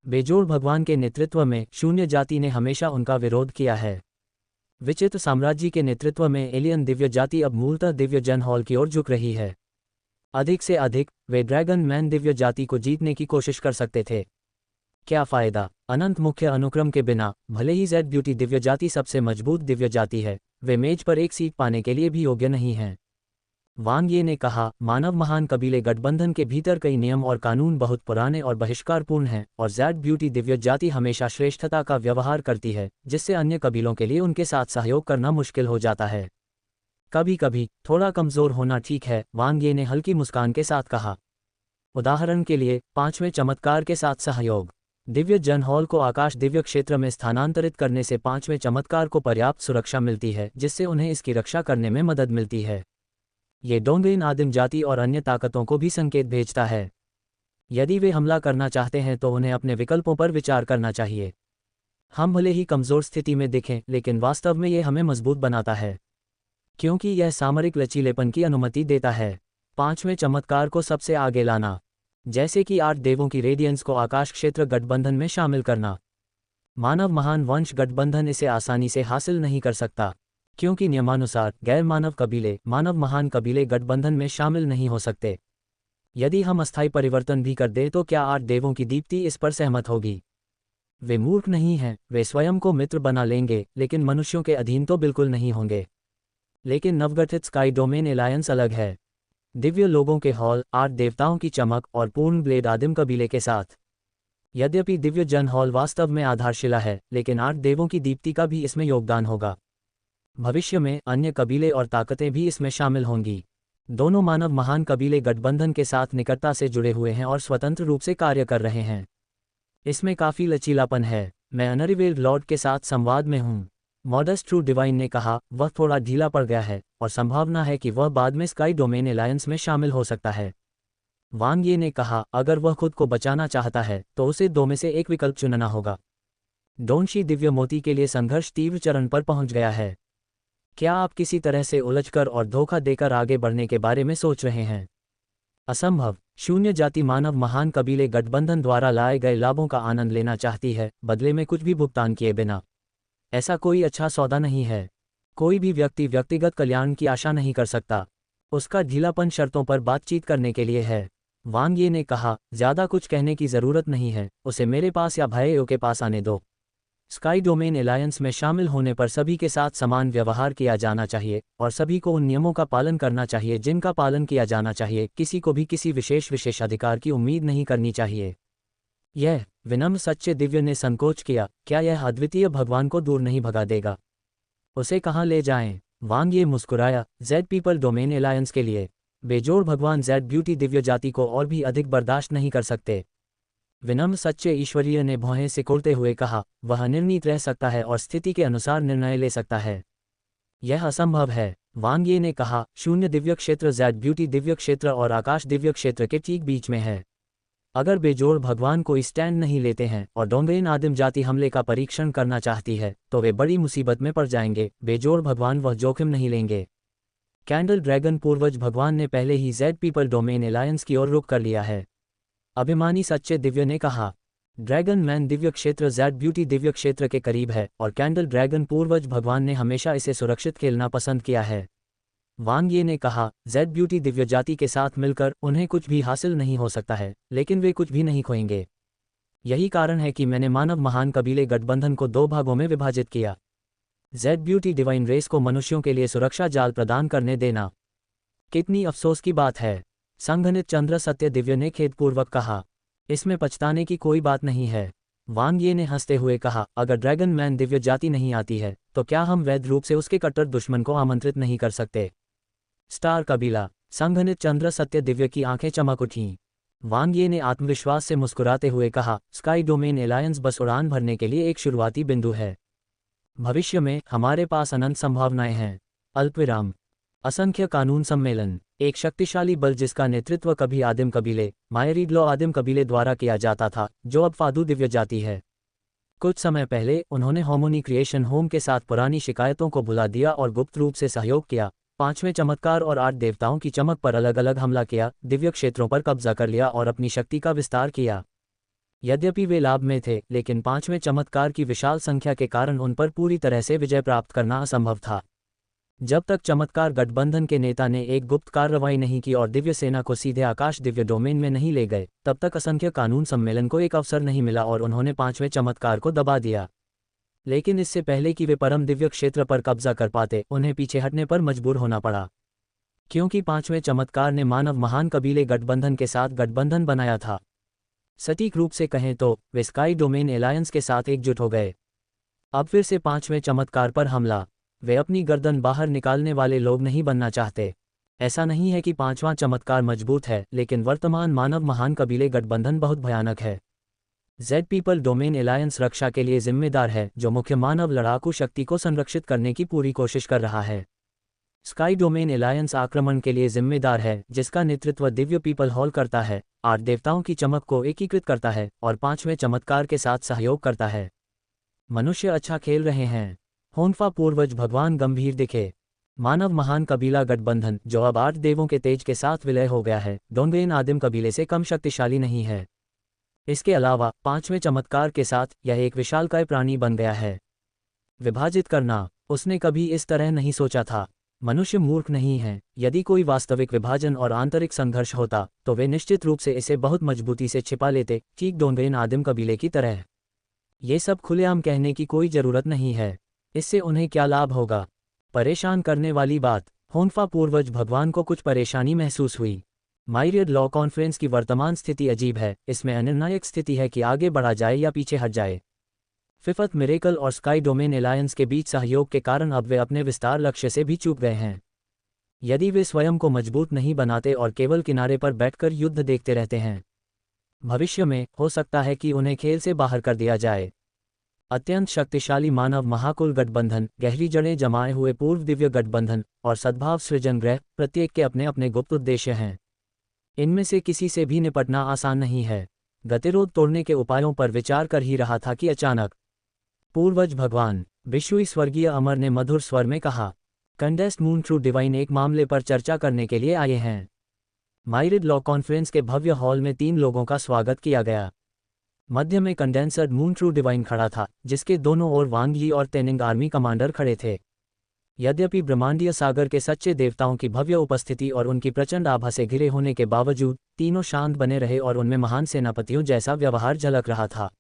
बेजोड़ भगवान के नेतृत्व में शून्य जाति ने हमेशा उनका विरोध किया है। विचित्र साम्राज्य के नेतृत्व में एलियन दिव्य जाति अब मूलतः दिव्य जन हॉल की ओर झुक रही है। अधिक से अधिक वे ड्रैगन मैन दिव्य जाति को जीतने की कोशिश कर सकते थे। क्या फायदा? अनंत मुख्य अनुक्रम के बिना भले ही जेड ब्यूटी दिव्य जाति सबसे मजबूत दिव्य जाति है, वे मेज पर एक सीट पाने के लिए भी योग्य नहीं हैं। वांग ये ने कहा, मानव महान कबीले गठबंधन के भीतर कई नियम और कानून बहुत पुराने और बहिष्कारपूर्ण हैं, और जेड ब्यूटी दिव्य जाति हमेशा श्रेष्ठता का व्यवहार करती है, जिससे अन्य कबीलों के लिए उनके साथ सहयोग करना मुश्किल हो जाता है। कभी कभी थोड़ा कमजोर होना ठीक है, वांग ये ने हल्की मुस्कान के साथ कहा। उदाहरण के लिए, 5वें चमत्कार के साथ सहयोग। दिव्य जन हॉल को आकाश दिव्य क्षेत्र में स्थानांतरित करने से 5वें चमत्कार को पर्याप्त सुरक्षा मिलती है, जिससे उन्हें इसकी रक्षा करने में मदद मिलती है। ये डोंगेन आदिम जाति और अन्य ताकतों को भी संकेत भेजता है। यदि वे हमला करना चाहते हैं तो उन्हें अपने विकल्पों पर विचार करना चाहिए। हम भले ही कमजोर स्थिति में दिखें, लेकिन वास्तव में ये हमें मजबूत बनाता है, क्योंकि यह सामरिक लचीलेपन की अनुमति देता है। 5वें चमत्कार को सबसे आगे लाना, जैसे कि 8 देवों की रेडियंस को आकाश क्षेत्र गठबंधन में शामिल करना। मानव महान वंश गठबंधन इसे आसानी से हासिल नहीं कर सकता, क्योंकि नियमानुसार गैर मानव कबीले मानव महान कबीले गठबंधन में शामिल नहीं हो सकते। यदि हम अस्थायी परिवर्तन भी कर दें तो क्या 8 देवों की दीप्ति इस पर सहमत होगी? वे मूर्ख नहीं हैं, वे स्वयं को मित्र बना लेंगे, लेकिन मनुष्यों के अधीन तो बिल्कुल नहीं होंगे। लेकिन नवगठित स्काई डोमेन एलायंस अलग है। दिव्य लोगों के हॉल, 8 देवताओं की चमक और पूर्ण ब्लेड आदिम कबीले के साथ। यद्यपि दिव्य जन हॉल वास्तव में आधारशिला है, लेकिन 8 देवों की दीप्ति का भी इसमें योगदान होगा। भविष्य में अन्य कबीले और ताकतें भी इसमें शामिल होंगी। दोनों मानव महान कबीले गठबंधन के साथ निकटता से जुड़े हुए हैं और स्वतंत्र रूप से कार्य कर रहे हैं। इसमें काफी लचीलापन है। मैं अनरिवेल्ड लॉर्ड के साथ संवाद में हूँ, मॉडेस्ट ट्रू डिवाइन ने कहा। वह थोड़ा ढीला पड़ गया है और संभावना है कि वह बाद में स्काई डोमेन एलायंस में शामिल हो सकता है। वांग ये ने कहा, अगर वह खुद को बचाना चाहता है तो उसे 2 में से एक विकल्प चुनना होगा। डोनशी दिव्य मोती के लिए संघर्ष तीव्र चरण पर पहुंच गया है। क्या आप किसी तरह से उलझकर और धोखा देकर आगे बढ़ने के बारे में सोच रहे हैं? असंभव। शून्य जाति मानव महान कबीले गठबंधन द्वारा लाए गए लाभों का आनंद लेना चाहती है, बदले में कुछ भी भुगतान किए बिना। ऐसा कोई अच्छा सौदा नहीं है। कोई भी व्यक्ति व्यक्तिगत कल्याण की आशा नहीं कर सकता। उसका ढीलापन शर्तों पर बातचीत करने के लिए है। वांग ये ने कहा, ज्यादा कुछ कहने की जरूरत नहीं है, उसे मेरे पास या भाइयों के पास आने दो। स्काई डोमेन एलायंस में शामिल होने पर सभी के साथ समान व्यवहार किया जाना चाहिए और सभी को उन नियमों का पालन करना चाहिए जिनका पालन किया जाना चाहिए। किसी को भी किसी विशेष अधिकार की उम्मीद नहीं करनी चाहिए। यह विनम्र सच्चे दिव्य ने संकोच किया। क्या यह अद्वितीय भगवान को दूर नहीं भगा देगा? उसे कहाँ ले जाएं? वांग ये मुस्कुराया। जेड पीपल डोमेन एलायंस के लिए बेजोड़ भगवान जेड ब्यूटी दिव्य जाति को और भी अधिक बर्दाश्त नहीं कर सकते। विनम्र सच्चे ईश्वरीय ने भौहें सिकोड़ते हुए कहा, वह निर्णीत रह सकता है और स्थिति के अनुसार निर्णय ले सकता है। यह असंभव है। वांग ये ने कहा, शून्य दिव्य क्षेत्र जेड ब्यूटी दिव्य क्षेत्र और आकाश दिव्य क्षेत्र के ठीक बीच में है। अगर बेजोड़ भगवान कोई स्टैंड नहीं लेते हैं और डोंगेन आदिम जाति हमले का परीक्षण करना चाहती है तो वे बड़ी मुसीबत में पड़ जाएंगे। बेजोड़ भगवान वह जोखिम नहीं लेंगे। कैंडल ड्रैगन पूर्वज भगवान ने पहले ही जेड पीपल डोमेन एलायंस की ओर रुख कर लिया है, अभिमानी सच्चे दिव्य ने कहा। ड्रैगन मैन दिव्य क्षेत्र जेड ब्यूटी दिव्य क्षेत्र के करीब है और कैंडल ड्रैगन पूर्वज भगवान ने हमेशा इसे सुरक्षित खेलना पसंद किया है। वांग ये ने कहा, जेड ब्यूटी दिव्य जाति के साथ मिलकर उन्हें कुछ भी हासिल नहीं हो सकता है, लेकिन वे कुछ भी नहीं खोएंगे। यही कारण है कि मैंने मानव महान कबीले गठबंधन को 2 भागों में विभाजित किया। जेड ब्यूटी डिवाइन रेस को मनुष्यों के लिए सुरक्षा जाल प्रदान करने देना कितनी अफसोस की बात है, संघनित चंद्र सत्य दिव्य ने खेदपूर्वक कहा। इसमें पछताने की कोई बात नहीं है। वांग ये ने हंसते हुए कहा, अगर ड्रैगन मैन दिव्य जाति नहीं आती है तो क्या हम वैध रूप से उसके कट्टर दुश्मन को आमंत्रित नहीं कर सकते? स्टार कबीला। संघनित चंद्र सत्य दिव्य की आंखें चमक उठीं। वांग ये ने आत्मविश्वास से मुस्कुराते हुए कहा, स्काई डोमेन एलायंस बस उड़ान भरने के लिए एक शुरुआती बिंदु है। भविष्य में हमारे पास अनंत संभावनाएं हैं। अल्पविराम। असंख्य कानून सम्मेलन। एक शक्तिशाली बल जिसका नेतृत्व कभी आदिम कबीले मायरीडलो आदिम कबीले द्वारा किया जाता था, जो अब फादू दिव्य जाति है। कुछ समय पहले उन्होंने हार्मोनी क्रिएशन होम के साथ पुरानी शिकायतों को भुला दिया और गुप्त रूप से सहयोग किया। 5वें चमत्कार और 8 देवताओं की चमक पर अलग अलग हमला किया, दिव्य क्षेत्रों पर कब्जा कर लिया और अपनी शक्ति का विस्तार किया। यद्यपि वे लाभ में थे, लेकिन पांचवें चमत्कार की विशाल संख्या के कारण उन पर पूरी तरह से विजय प्राप्त करना असंभव था। जब तक चमत्कार गठबंधन के नेता ने एक गुप्त कार्रवाई नहीं की और दिव्य सेना को सीधे आकाश दिव्य डोमेन में नहीं ले गए, तब तक असंख्य कानून सम्मेलन को एक अवसर नहीं मिला और उन्होंने पांचवें चमत्कार को दबा दिया। लेकिन इससे पहले कि वे परम दिव्य क्षेत्र पर कब्जा कर पाते, उन्हें पीछे हटने पर मजबूर होना पड़ा, क्योंकि पांचवें चमत्कार ने मानव महान कबीले गठबंधन के साथ गठबंधन बनाया था। सटीक रूप से कहें तो वे स्काई डोमेन एलायंस के साथ एकजुट हो गए। अब फिर से पांचवें चमत्कार पर हमला। वे अपनी गर्दन बाहर निकालने वाले लोग नहीं बनना चाहते। ऐसा नहीं है कि पांचवां चमत्कार मजबूत है, लेकिन वर्तमान मानव महान कबीले गठबंधन बहुत भयानक है। जेड पीपल डोमेन एलायंस रक्षा के लिए जिम्मेदार है, जो मुख्य मानव लड़ाकू शक्ति को संरक्षित करने की पूरी कोशिश कर रहा है। स्काई डोमेन एलायंस आक्रमण के लिए जिम्मेदार है, जिसका नेतृत्व दिव्य पीपल हॉल करता है, 8 देवताओं की चमक को एकीकृत करता है और पांचवें चमत्कार के साथ सहयोग करता है। मनुष्य अच्छा खेल रहे हैं। होन्फा पूर्वज भगवान गंभीर दिखे। मानव महान कबीला गठबंधन, जो अब 8 देवों के तेज के साथ विलय हो गया है, डोंगबेन आदिम कबीले से कम शक्तिशाली नहीं है। इसके अलावा पांचवें चमत्कार के साथ यह एक विशालकाय प्राणी बन गया है। विभाजित करना, उसने कभी इस तरह नहीं सोचा था। मनुष्य मूर्ख नहीं है। यदि कोई वास्तविक विभाजन और आंतरिक संघर्ष होता, तो वे निश्चित रूप से इसे बहुत मजबूती से छिपा लेते, ठीक डोंगबेन आदिम कबीले की तरह। ये सब खुलेआम कहने की कोई जरूरत नहीं है। इससे उन्हें क्या लाभ होगा? परेशान करने वाली बात, होन्फा पूर्वज भगवान को कुछ परेशानी महसूस हुई। माइरियड लॉ कॉन्फ्रेंस की वर्तमान स्थिति अजीब है। इसमें अनिर्णायक स्थिति है कि आगे बढ़ा जाए या पीछे हट जाए। फिफ्थ मिरेकल और स्काई डोमेन एलायंस के बीच सहयोग के कारण अब वे अपने विस्तार लक्ष्य से भी चूक गए हैं। यदि वे स्वयं को मजबूत नहीं बनाते और केवल किनारे पर बैठकर युद्ध देखते रहते हैं, भविष्य में हो सकता है कि उन्हें खेल से बाहर कर दिया जाए। अत्यंत शक्तिशाली मानव महाकुल गठबंधन, गहरी जड़ें जमाए हुए पूर्व दिव्य गठबंधन और सद्भाव सृजन ग्रह, प्रत्येक के अपने अपने गुप्त उद्देश्य हैं। इनमें से किसी से भी निपटना आसान नहीं है। गतिरोध तोड़ने के उपायों पर विचार कर ही रहा था कि अचानक पूर्वज भगवान विश्वी स्वर्गीय अमर ने मधुर स्वर में कहा, कंडेस्ड मून ट्रू डिवाइन एक मामले पर चर्चा करने के लिए आए हैं। माइरिड लॉ कॉन्फ्रेंस के भव्य हॉल में 3 लोगों का स्वागत किया गया। मध्य में कंडेंसर्ड मून ट्रू डिवाइन खड़ा था, जिसके दोनों ओर वांग यी और तेनिंग आर्मी कमांडर खड़े थे। यद्यपि ब्रह्मांडीय सागर के सच्चे देवताओं की भव्य उपस्थिति और उनकी प्रचंड आभा से घिरे होने के बावजूद तीनों शांत बने रहे और उनमें महान सेनापतियों जैसा व्यवहार झलक रहा था।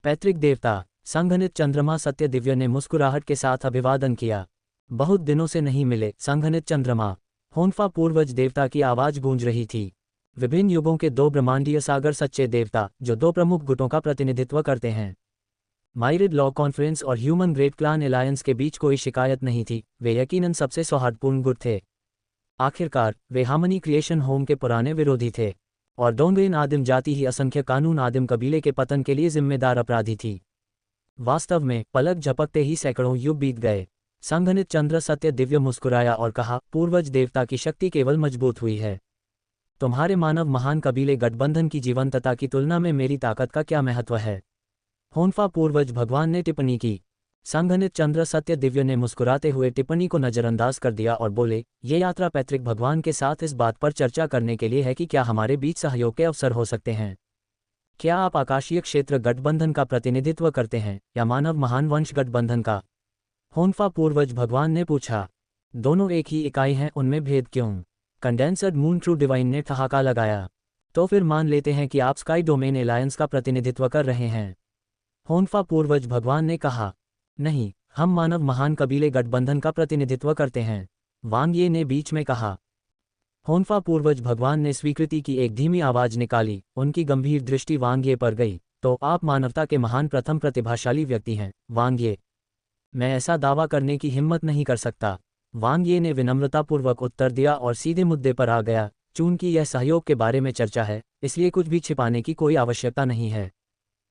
पैतृक देवता संघनित चंद्रमा सत्य दिव्य ने मुस्कुराहट के साथ अभिवादन किया। बहुत दिनों से नहीं मिले संघनित चंद्रमा। होन्फा पूर्वज देवता की आवाज गूंज रही थी। विभिन्न युगों के 2 ब्रह्मांडीय सागर सच्चे देवता, जो 2 प्रमुख गुटों का प्रतिनिधित्व करते हैं। माइरिड लॉ कॉन्फ्रेंस और ह्यूमन ग्रेट क्लान एलायंस के बीच कोई शिकायत नहीं थी। वे यकीनन सबसे सौहार्दपूर्ण गुट थे। आखिरकार वे हार्मनी क्रिएशन होम के पुराने विरोधी थे और डोंगबेन आदिम जाति ही असंख्य कानून आदिम कबीले के पतन के लिए जिम्मेदार अपराधी थी। वास्तव में पलक झपकते ही सैकड़ों युग बीत गए। संघनित चंद्र सत्य दिव्य मुस्कुराया और कहा, पूर्वज देवता की शक्ति केवल मजबूत हुई है। तुम्हारे मानव महान कबीले गठबंधन की जीवंतता की तुलना में मेरी ताकत का क्या महत्व है? होन्फा पूर्वज भगवान ने टिप्पणी की। संघनित चंद्र सत्य दिव्य ने मुस्कुराते हुए टिप्पणी को नजरअंदाज कर दिया और बोले, ये यात्रा पैतृक भगवान के साथ इस बात पर चर्चा करने के लिए है कि क्या हमारे बीच सहयोग के अवसर हो सकते हैं। क्या आप आकाशीय क्षेत्र गठबंधन का प्रतिनिधित्व करते हैं या मानव महान वंश गठबंधन का? होन्फा पूर्वज भगवान ने पूछा। दोनों एक ही इकाई हैं, उनमें भेद क्यों? कंडेंसर्ड मून ट्रू डिवाइन ने ठहाका लगाया। तो फिर मान लेते हैं कि आप स्काई डोमेन एलायंस का प्रतिनिधित्व कर रहे हैं। होन्फा पूर्वज भगवान ने कहा, नहीं, हम मानव महान कबीले गठबंधन का प्रतिनिधित्व करते हैं। वांग ये ने बीच में कहा। होन्फा पूर्वज भगवान ने स्वीकृति की एक धीमी आवाज निकाली। उनकी गंभीर दृष्टि वांग ये पर गई। तो आप मानवता के महान प्रथम प्रतिभाशाली व्यक्ति हैं, वांग ये। मैं ऐसा दावा करने की हिम्मत नहीं कर सकता, वांग ये ने विनम्रतापूर्वक उत्तर दिया और सीधे मुद्दे पर आ गया। चूंकि यह सहयोग के बारे में चर्चा है, इसलिए कुछ भी छिपाने की कोई आवश्यकता नहीं है।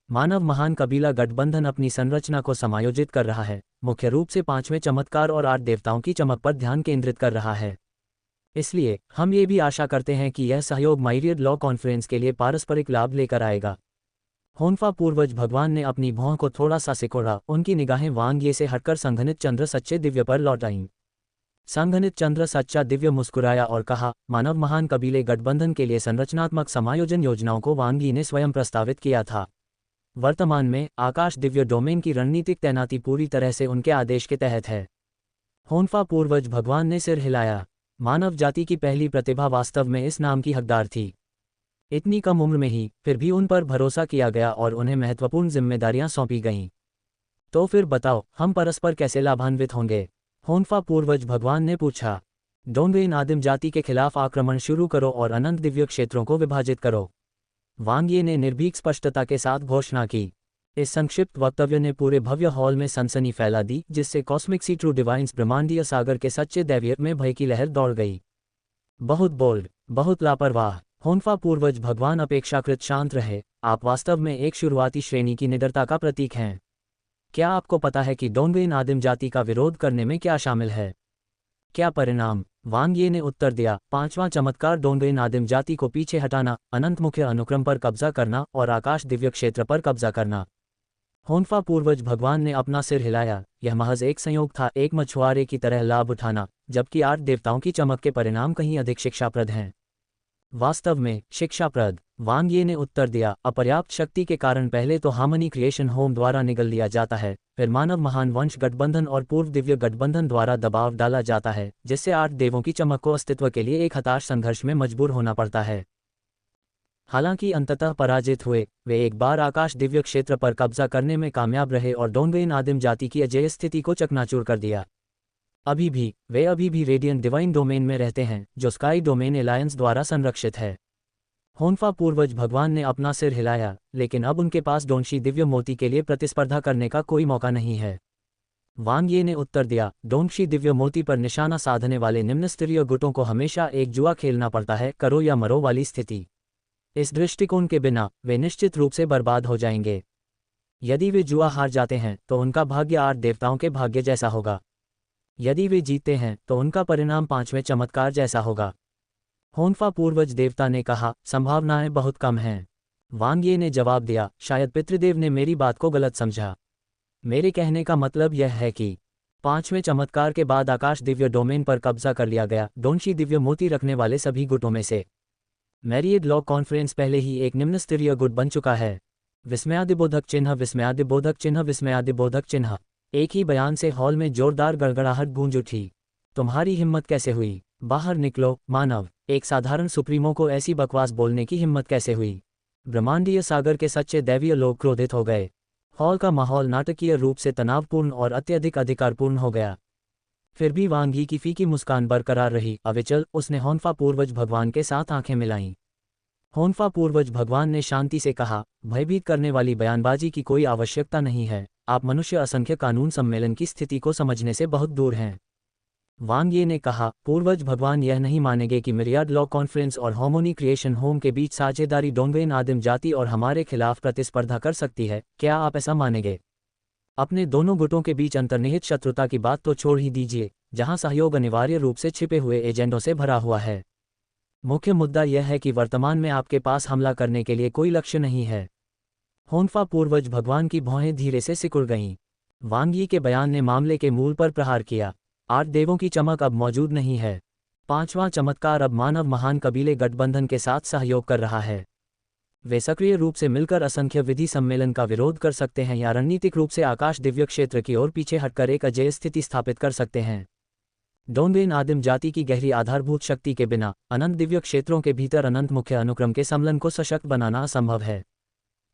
मानव महान कबीला गठबंधन अपनी संरचना को समायोजित कर रहा है, मुख्य रूप से 5वें चमत्कार और 8 देवताओं की चमक पर ध्यान केंद्रित कर रहा है। इसलिए हम ये भी आशा करते हैं कि यह सहयोग माइरियड लॉ कॉन्फ्रेंस के लिए पारस्परिक लाभ लेकर आएगा। होन्फा पूर्वज भगवान ने अपनी भौं को थोड़ा सा सिकोड़ा। उनकी निगाहें वांग ये से हटकर संघनित चंद्र सच्चे दिव्य पर लौट आईं। संघनित चंद्र सच्चा दिव्य मुस्कुराया और कहा, मानव महान कबीले गठबंधन के लिए संरचनात्मक समायोजन योजनाओं को वांग यी ने स्वयं प्रस्तावित किया था। वर्तमान में आकाश दिव्य डोमेन की रणनीतिक तैनाती पूरी तरह से उनके आदेश के तहत है। होन्फा पूर्वज भगवान ने सिर हिलाया। मानव जाति की पहली प्रतिभा वास्तव में इस नाम की हकदार थी। इतनी कम उम्र में ही फिर भी उन पर भरोसा किया गया और उन्हें महत्वपूर्ण जिम्मेदारियां सौंपी गईं। तो फिर बताओ, हम परस्पर कैसे लाभान्वित होंगे? होन्फा पूर्वज भगवान ने पूछा। डोंगबेन आदिम जाति के खिलाफ आक्रमण शुरू करो और अनंत दिव्य क्षेत्रों को विभाजित करो, वांग ये ने निर्भीक स्पष्टता के साथ घोषणा की। इस संक्षिप्त वक्तव्य ने पूरे भव्य हॉल में सनसनी फैला दी, जिससे कॉस्मिक सी ट्रू डिवाइन्स ब्रह्मांडीय सागर के सच्चे दैवीय में भय की लहर दौड़ गई। बहुत बोल्ड, बहुत लापरवाह। होन्फा पूर्वज भगवान अपेक्षाकृत शांत रहे। आप वास्तव में एक शुरुआती श्रेणी की निडरता का प्रतीक हैं। क्या आपको पता है कि डोंगबेन आदिम जाति का विरोध करने में क्या शामिल है? क्या परिणाम? वांग ये ने उत्तर दिया, पांचवां चमत्कार डोंगबेन आदिम जाति को पीछे हटाना, अनंत मुख्य अनुक्रम पर कब्जा करना और आकाश दिव्य क्षेत्र पर कब्जा करना। होन्फा पूर्वज भगवान ने अपना सिर हिलाया। यह महज एक संयोग था, एक मछुआरे की तरह लाभ उठाना, जबकि 8 देवताओं की चमक के परिणाम कहीं अधिक शिक्षाप्रद हैं। वास्तव में शिक्षाप्रद, वांग ये ने उत्तर दिया। अपर्याप्त शक्ति के कारण पहले तो हार्मनी क्रिएशन होम द्वारा निगल लिया जाता है, फिर मानव महान वंश गठबंधन और पूर्व दिव्य गठबंधन द्वारा दबाव डाला जाता है, जिससे 8 देवों की चमक को अस्तित्व के लिए एक हताश संघर्ष में मजबूर होना पड़ता है। हालांकि अंततः पराजित हुए, वे एक बार आकाश दिव्य क्षेत्र पर कब्जा करने में कामयाब रहे और डोंगबेन आदिम जाति की अजेय स्थिति को चकनाचूर कर दिया। वे अभी भी रेडियंट डिवाइन डोमेन में रहते हैं, जो स्काई डोमेन एलायंस द्वारा संरक्षित है। होन्फा पूर्वज भगवान ने अपना सिर हिलाया, लेकिन अब उनके पास डोंगशी दिव्य मोती के लिए प्रतिस्पर्धा करने का कोई मौका नहीं है। वांग ये ने उत्तर दिया, डोंगशी दिव्य मोती पर निशाना साधने वाले निम्न स्तरीय गुटों को हमेशा एक जुआ खेलना पड़ता है, करो या मरो वाली स्थिति। इस दृष्टिकोण के बिना वे निश्चित रूप से बर्बाद हो जाएंगे। यदि वे जुआ हार जाते हैं तो उनका भाग्य 8 देवताओं के भाग्य जैसा होगा। यदि वे जीतते हैं तो उनका परिणाम 5वें चमत्कार जैसा होगा। होन्फा पूर्वज देवता ने कहा, संभावनाएं बहुत कम हैं। वांग ये ने जवाब दिया, शायद पितृदेव ने मेरी बात को गलत समझा। मेरे कहने का मतलब यह है कि 5वें चमत्कार के बाद आकाश दिव्य डोमेन पर कब्जा कर लिया गया डोंगशी दिव्य मोती रखने वाले सभी गुटों में से मैरिएड लॉ कॉन्फ्रेंस पहले ही एक निम्न स्तरीय गुट बन चुका है। विस्मयादिबोधक चिन्ह, विस्मयादिबोधक चिन्ह, विस्मयादिबोधक चिन्ह। एक ही बयान से हॉल में जोरदार गड़गड़ाहट गूंज उठी। तुम्हारी हिम्मत कैसे हुई? बाहर निकलो, मानव। एक साधारण सुप्रीमो को ऐसी बकवास बोलने की हिम्मत कैसे हुई? ब्रह्मांडीय सागर के सच्चे दैवीय लोग क्रोधित हो गए। हॉल का माहौल नाटकीय रूप से तनावपूर्ण और अत्यधिक अधिकारपूर्ण हो गया। फिर भी वांग ही की फीकी मुस्कान बरकरार रही। अविचल उसने होन्फा पूर्वज भगवान के साथ आंखें मिलाईं। होन्फा पूर्वज भगवान ने शांति से कहा, भयभीत करने वाली बयानबाजी की कोई आवश्यकता नहीं है। आप मनुष्य असंख्य कानून सम्मेलन की स्थिति को समझने से बहुत दूर हैं। वांग ये ने कहा, पूर्वज भगवान यह नहीं मानेंगे कि मिरियाड लॉ कॉन्फ्रेंस और हार्मोनी क्रिएशन होम के बीच साझेदारी डोंगबेन आदिम जाति और हमारे खिलाफ प्रतिस्पर्धा कर सकती है। क्या आप ऐसा मानेंगे? अपने दोनों गुटों के बीच अंतर्निहित शत्रुता की बात तो छोड़ ही दीजिए, जहां सहयोग अनिवार्य रूप से छिपे हुए एजेंडों से भरा हुआ है। मुख्य मुद्दा यह है कि वर्तमान में आपके पास हमला करने के लिए कोई लक्ष्य नहीं है। होन्फा पूर्वज भगवान की भौहें धीरे से सिकुड़ गईं। वांग यी के बयान ने मामले के मूल पर प्रहार किया। 8 देवों की चमक अब मौजूद नहीं है। 5वां चमत्कार अब मानव महान कबीले गठबंधन के साथ सहयोग कर रहा है। वे सक्रिय रूप से मिलकर असंख्य विधि सम्मेलन का विरोध कर सकते हैं या रणनीतिक रूप से आकाश दिव्य क्षेत्र की ओर पीछे हटकर एक अजेय स्थिति स्थापित कर सकते हैं। डोंगबेन आदिम जाति की गहरी आधारभूत शक्ति के बिना अनंत दिव्य क्षेत्रों के भीतर अनंत मुख्य अनुक्रम के सम्मेलन को सशक्त बनाना असंभव है।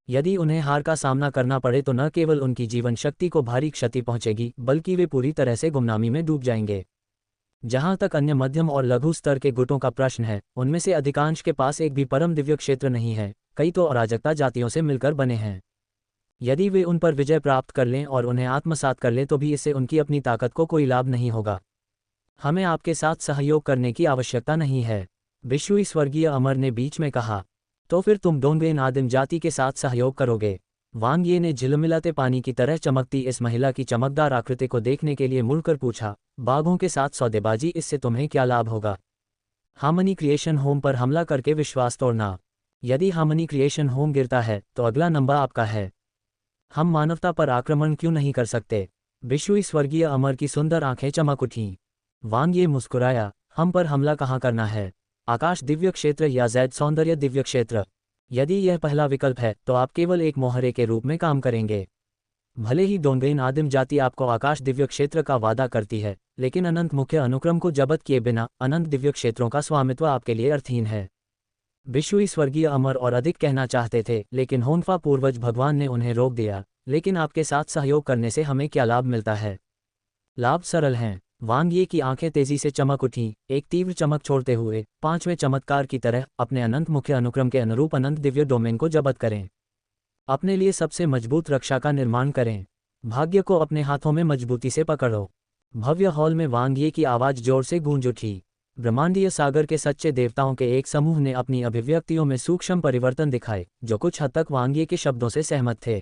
यदि उन्हें हार का सामना करना पड़े तो न केवल उनकी जीवन शक्ति को भारी क्षति पहुंचेगी, बल्कि वे पूरी तरह से गुमनामी में डूब जाएंगे। जहां तक अन्य मध्यम और लघु स्तर के गुटों का प्रश्न है, उनमें से अधिकांश के पास एक भी परम दिव्य क्षेत्र नहीं है, कई तो अराजकता जातियों से मिलकर बने हैं। यदि वे उन पर विजय प्राप्त कर लें और उन्हें आत्मसात कर लें तो भी इससे उनकी अपनी ताकत को कोई लाभ नहीं होगा। हमें आपके साथ सहयोग करने की आवश्यकता नहीं है, विश्व स्वर्गीय अमर ने बीच में कहा। तो फिर तुम डोंगबेन आदिम जाति के साथ सहयोग करोगे? वांग ये ने झिलमिलाते पानी की तरह चमकती इस महिला की चमकदार आकृति को देखने के लिए मुड़कर पूछा, बाघों के साथ सौदेबाजी, इससे तुम्हें क्या लाभ होगा? हार्मनी क्रिएशन होम पर हमला करके विश्वास तोड़ना। यदि हार्मनी क्रिएशन होम गिरता है तो अगला नंबर आपका है। हम मानवता पर आक्रमण क्यों नहीं कर सकते? विश्व स्वर्गीय अमर की सुंदर आंखें चमक उठीं। वांग ये मुस्कुराया, हम पर हमला कहाँ करना है? आकाश दिव्य क्षेत्र या जैद सौंदर्य दिव्य क्षेत्र? यदि यह पहला विकल्प है तो आप केवल एक मोहरे के रूप में काम करेंगे। भले ही डोंगेन आदिम जाति आपको आकाश दिव्य क्षेत्र का वादा करती है, लेकिन अनंत मुख्य अनुक्रम को जब्त किए बिना अनंत दिव्य क्षेत्रों का स्वामित्व आपके लिए अर्थहीन है। बिशुई स्वर्गीय अमर और अधिक कहना चाहते थे, लेकिन होन्फा पूर्वज भगवान ने उन्हें रोक दिया। लेकिन आपके साथ सहयोग करने से हमें क्या लाभ मिलता है? लाभ सरल हैं। वांग ये की आंखें तेजी से चमक उठीं, एक तीव्र चमक छोड़ते हुए, पांचवें चमत्कार की तरह अपने अनंत मुख्य अनुक्रम के अनुरूप अनंत दिव्य डोमेन को जब्त करें। अपने लिए सबसे मजबूत रक्षा का निर्माण करें। भाग्य को अपने हाथों में मजबूती से पकड़ो। भव्य हॉल में वांग ये की आवाज जोर से गूंज उठी। ब्रह्मांडीय सागर के सच्चे देवताओं के एक समूह ने अपनी अभिव्यक्तियों में सूक्ष्म परिवर्तन दिखाए, जो कुछ हद तक वांग ये के शब्दों से सहमत थे।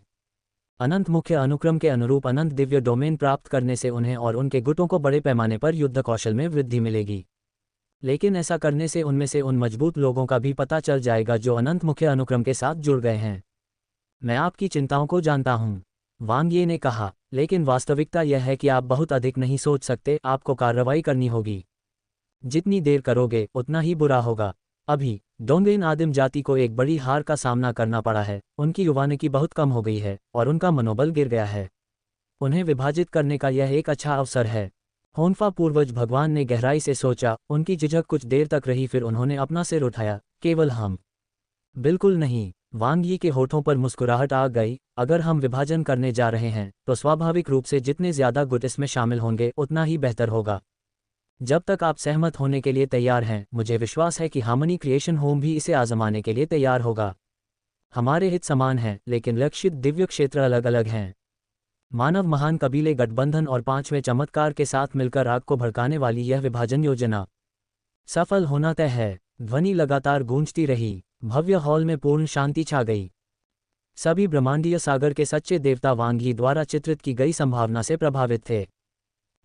अनंत मुख्य अनुक्रम के अनुरूप अनंत दिव्य डोमेन प्राप्त करने से उन्हें और उनके गुटों को बड़े पैमाने पर युद्ध कौशल में वृद्धि मिलेगी। लेकिन ऐसा करने से उनमें से उन मजबूत लोगों का भी पता चल जाएगा जो अनंत मुख्य अनुक्रम के साथ जुड़ गए हैं। मैं आपकी चिंताओं को जानता हूँ, वांग ये ने कहा, लेकिन वास्तविकता यह है कि आप बहुत अधिक नहीं सोच सकते। आपको कार्रवाई करनी होगी। जितनी देर करोगे उतना ही बुरा होगा। अभी डोंगेन आदिम जाति को एक बड़ी हार का सामना करना पड़ा है। उनकी युवानिकी बहुत कम हो गई है और उनका मनोबल गिर गया है। उन्हें विभाजित करने का यह एक अच्छा अवसर है। होन्फा पूर्वज भगवान ने गहराई से सोचा। उनकी झिझक कुछ देर तक रही, फिर उन्होंने अपना सिर उठाया। केवल हम? बिल्कुल नहीं। वांग यी के होठों पर मुस्कुराहट आ गई। अगर हम विभाजन करने जा रहे हैं तो स्वाभाविक रूप से जितने ज्यादा गुट इसमें शामिल होंगे उतना ही बेहतर होगा। जब तक आप सहमत होने के लिए तैयार हैं, मुझे विश्वास है कि हार्मनी क्रिएशन होम भी इसे आजमाने के लिए तैयार होगा। हमारे हित समान हैं, लेकिन लक्षित दिव्य क्षेत्र अलग अलग हैं। मानव महान कबीले गठबंधन और पांचवें चमत्कार के साथ मिलकर आग को भड़काने वाली यह विभाजन योजना सफल होना तय है। ध्वनि लगातार गूंजती रही। भव्य हॉल में पूर्ण शांति छा गई। सभी ब्रह्मांडीय सागर के सच्चे देवता वांग यी द्वारा चित्रित की गई संभावना से प्रभावित थे।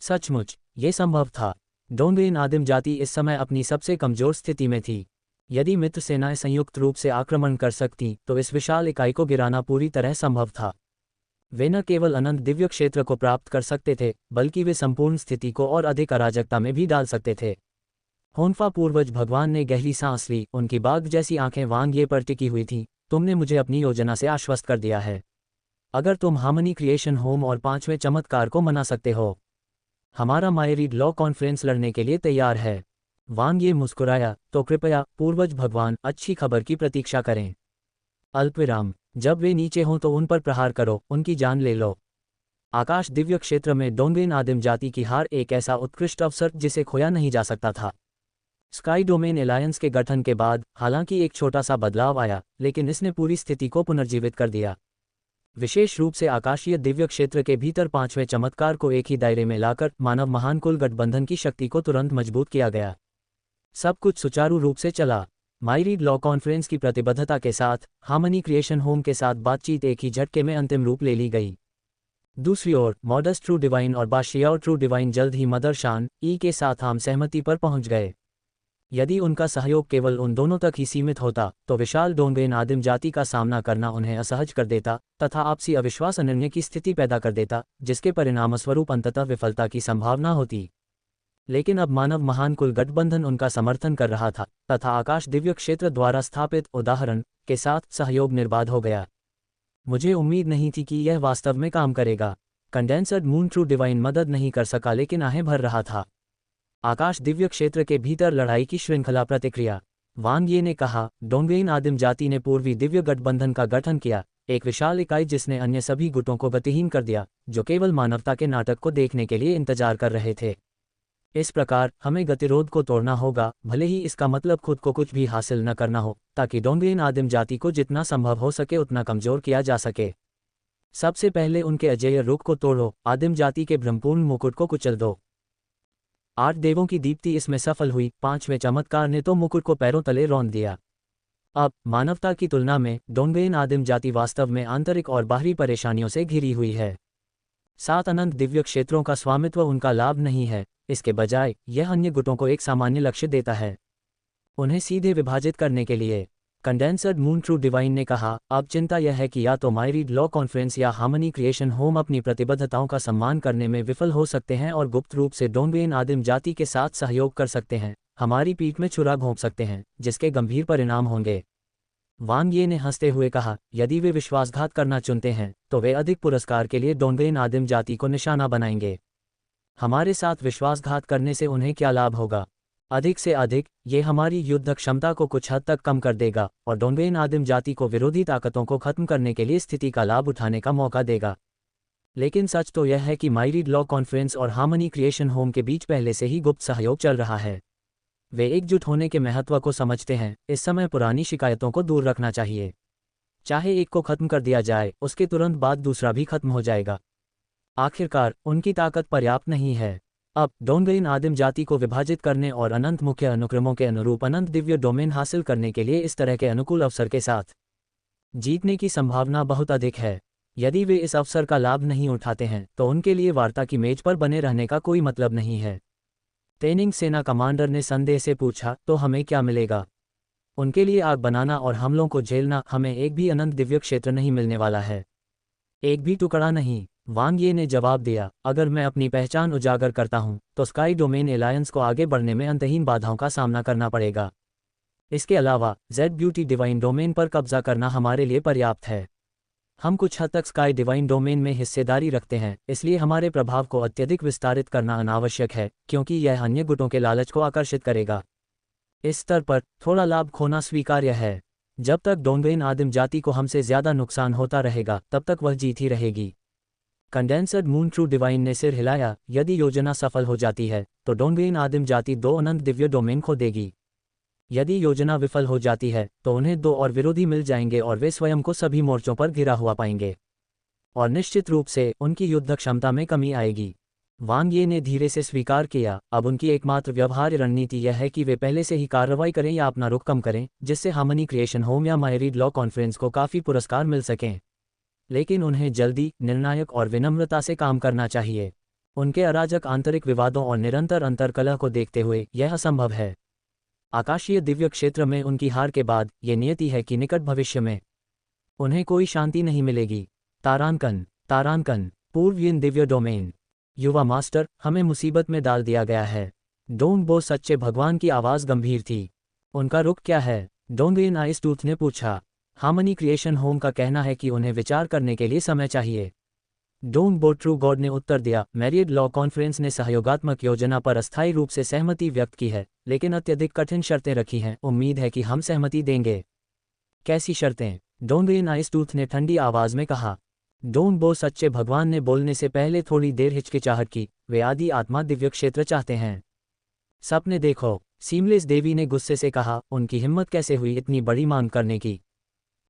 सचमुच ये संभव था। डोंगेन आदिम जाति इस समय अपनी सबसे कमजोर स्थिति में थी। यदि मित्र सेनाएं संयुक्त रूप से आक्रमण कर सकती तो इस विशाल इकाई को गिराना पूरी तरह संभव था। वे न केवल अनंत दिव्य क्षेत्र को प्राप्त कर सकते थे, बल्कि वे संपूर्ण स्थिति को और अधिक अराजकता में भी डाल सकते थे। होन्फा पूर्वज भगवान ने गहरी सांस ली। उनकी बाघ जैसी आंखें वांग ये पर टिकी हुई थीं। तुमने मुझे अपनी योजना से आश्वस्त कर दिया है। अगर तुम हार्मनी क्रिएशन होम और पांचवें चमत्कार को मना सकते हो, हमारा मायरीड लॉ कॉन्फ्रेंस लड़ने के लिए तैयार है। वांग ये मुस्कुराया। तो कृपया पूर्वज भगवान, अच्छी खबर की प्रतीक्षा करें। अल्पविराम। जब वे नीचे हों तो उन पर प्रहार करो, उनकी जान ले लो। आकाश दिव्य क्षेत्र में डोंगेन आदिम जाति की हार एक ऐसा उत्कृष्ट अवसर जिसे खोया नहीं जा सकता था। स्काई डोमेन एलायंस के गठन के बाद हालांकि एक छोटा सा बदलाव आया, लेकिन इसने पूरी स्थिति को पुनर्जीवित कर दिया। विशेष रूप से आकाशीय दिव्य क्षेत्र के भीतर पांचवें चमत्कार को एक ही दायरे में लाकर मानव महान कुल गठबंधन की शक्ति को तुरंत मजबूत किया गया। सब कुछ सुचारू रूप से चला। मायरीड लॉ कॉन्फ्रेंस की प्रतिबद्धता के साथ हार्मनी क्रिएशन होम के साथ बातचीत एक ही झटके में अंतिम रूप ले ली गई। दूसरी ओर मॉडस्ट ट्रू डिवाइन और बाशियाओ ट्रू डिवाइन जल्द ही मदर शान ई के साथ आम सहमति पर पहुंच गए। यदि उनका सहयोग केवल उन दोनों तक ही सीमित होता तो विशाल डोंगेन आदिम जाति का सामना करना उन्हें असहज कर देता तथा आपसी अविश्वास अनन्य की स्थिति पैदा कर देता, जिसके परिणामस्वरूप अंततः विफलता की संभावना होती। लेकिन अब मानव महान कुल गठबंधन उनका समर्थन कर रहा था तथा आकाश दिव्य क्षेत्र द्वारा स्थापित उदाहरण के साथ सहयोग निर्बाध हो गया। मुझे उम्मीद नहीं थी कि यह वास्तव में काम करेगा। कंडेंसर्ड मून ट्रू डिवाइन मदद नहीं कर सका, लेकिन आहें भर रहा था। आकाश दिव्य क्षेत्र के भीतर लड़ाई की श्रृंखला प्रतिक्रिया। वांग ये ने कहा, डोंगेन आदिम जाति ने पूर्वी दिव्य गठबंधन का गठन किया, एक विशाल इकाई जिसने अन्य सभी गुटों को गतिहीन कर दिया, जो केवल मानवता के नाटक को देखने के लिए इंतजार कर रहे थे। इस प्रकार हमें गतिरोध को तोड़ना होगा, भले ही इसका मतलब खुद को कुछ भी हासिल न करना हो, ताकि डोंगेन आदिम जाति को जितना संभव हो सके उतना कमजोर किया जा सके। सबसे पहले उनके अजेय रुख को तोड़ो, आदिम जाति के भ्रमपूर्ण मुकुट को कुचल दो। 8 देवों की दीप्ति इसमें सफल हुई। पांचवें चमत्कार ने तो मुकुट को पैरों तले रौंद दिया। अब मानवता की तुलना में डोंगेन आदिम जाति वास्तव में आंतरिक और बाहरी परेशानियों से घिरी हुई है। 7 अनंत दिव्य क्षेत्रों का स्वामित्व उनका लाभ नहीं है, इसके बजाय यह अन्य गुटों को एक सामान्य लक्ष्य देता है, उन्हें सीधे विभाजित करने के लिए। कंडेंसर्ड मून ट्रू डिवाइन ने कहा, अब चिंता यह है कि या तो मायरीड लॉ कॉन्फ्रेंस या हार्मनी क्रिएशन होम अपनी प्रतिबद्धताओं का सम्मान करने में विफल हो सकते हैं और गुप्त रूप से डोंगेन आदिम जाति के साथ सहयोग कर सकते हैं, हमारी पीठ में छुरा घोंप सकते हैं, जिसके गंभीर परिणाम होंगे। वांग ये ने हंसते हुए कहा, यदि वे विश्वासघात करना चुनते हैं तो वे अधिक पुरस्कार के लिए डोंगरेन आदिम जाति को निशाना बनाएंगे। हमारे साथ विश्वासघात करने से उन्हें क्या लाभ होगा? अधिक से अधिक ये हमारी युद्ध क्षमता को कुछ हद तक कम कर देगा और डोंगरेन आदिम जाति को विरोधी ताकतों को खत्म करने के लिए स्थिति का लाभ उठाने का मौका देगा। लेकिन सच तो यह है कि माइरीड लॉ कॉन्फ्रेंस और हार्मनी क्रिएशन होम के बीच पहले से ही गुप्त सहयोग चल रहा है। वे एकजुट होने के महत्व को समझते हैं। इस समय पुरानी शिकायतों को दूर रखना चाहिए। चाहे एक को खत्म कर दिया जाए, उसके तुरंत बाद दूसरा भी खत्म हो जाएगा। आखिरकार उनकी ताकत पर्याप्त नहीं है। अब डोंगरेन आदिम जाति को विभाजित करने और अनंत मुख्य अनुक्रमों के अनुरूप अनंत दिव्य डोमेन हासिल करने के लिए इस तरह के अनुकूल अवसर के साथ जीतने की संभावना बहुत अधिक है। यदि वे इस अवसर का लाभ नहीं उठाते हैं तो उनके लिए वार्ता की मेज पर बने रहने का कोई मतलब नहीं है। तेनिंग सेना कमांडर ने संदेह से पूछा, तो हमें क्या मिलेगा? उनके लिए आग बनाना और हमलों को झेलना। हमें एक भी अनंत दिव्य क्षेत्र नहीं मिलने वाला है, एक भी टुकड़ा नहीं। वांग ये ने जवाब दिया, अगर मैं अपनी पहचान उजागर करता हूं तो स्काई डोमेन एलायंस को आगे बढ़ने में अंतहीन बाधाओं का सामना करना पड़ेगा। इसके अलावा जेड ब्यूटी डिवाइन डोमेन पर कब्जा करना हमारे लिए पर्याप्त है। हम कुछ हद तक स्काई डिवाइन डोमेन में हिस्सेदारी रखते हैं, इसलिए हमारे प्रभाव को अत्यधिक विस्तारित करना अनावश्यक है, क्योंकि यह अन्य गुटों के लालच को आकर्षित करेगा। इस स्तर पर थोड़ा लाभ खोना स्वीकार्य है। जब तक डोंगरेन आदिम जाति को हमसे ज्यादा नुकसान होता रहेगा, तब तक वह जीत ही रहेगी। कंडेंसर्ड मून ट्रू डिवाइन ने सिर हिलाया, यदि योजना सफल हो जाती है तो डोंगरेन आदिम जाति 2 अनंत दिव्य डोमेन खो देगी। यदि योजना विफल हो जाती है तो उन्हें 2 और विरोधी मिल जाएंगे और वे स्वयं को सभी मोर्चों पर घिरा हुआ पाएंगे और निश्चित रूप से उनकी युद्ध क्षमता में कमी आएगी। वांग ये ने धीरे से स्वीकार किया, अब उनकी एकमात्र व्यवहार्य रणनीति यह है कि वे पहले से ही कार्रवाई करें या अपना रुख कम करें, जिससे हार्मनी क्रिएशन होम या माइरीड लॉ कॉन्फ्रेंस को काफ़ी पुरस्कार मिल सकें। लेकिन उन्हें जल्दी, निर्णायक और विनम्रता से काम करना चाहिए। उनके अराजक आंतरिक विवादों और निरंतर अंतर्कलह को देखते हुए यह असंभव है। आकाशीय दिव्य क्षेत्र में उनकी हार के बाद ये नियति है कि निकट भविष्य में उन्हें कोई शांति नहीं मिलेगी। तारांकन पूर्वयीन दिव्य डोमेन। युवा मास्टर, हमें मुसीबत में डाल दिया गया है। डोंग बो सच्चे भगवान की आवाज़ गंभीर थी। उनका रुख क्या है? डोंगरेन आइस टूथ ने पूछा। हार्मनी क्रिएशन होम का कहना है कि उन्हें विचार करने के लिए समय चाहिए। डोंग बो ट्रू गॉड ने उत्तर दिया, मैरिड लॉ कॉन्फ्रेंस ने सहयोगात्मक योजना पर अस्थायी रूप से सहमति व्यक्त की है, लेकिन अत्यधिक कठिन शर्तें रखी हैं। उम्मीद है कि हम सहमति देंगे। कैसी शर्तें? डोंगरेन आइस टूथ ने ठंडी आवाज़ में कहा। डोंग बो सच्चे भगवान ने बोलने से पहले थोड़ी देर हिचकिचाहट की। वे आदि आत्मा दिव्य क्षेत्र चाहते हैं। सपने देखो, सीमलेस देवी ने गुस्से से कहा। उनकी हिम्मत कैसे हुई इतनी बड़ी मांग करने की?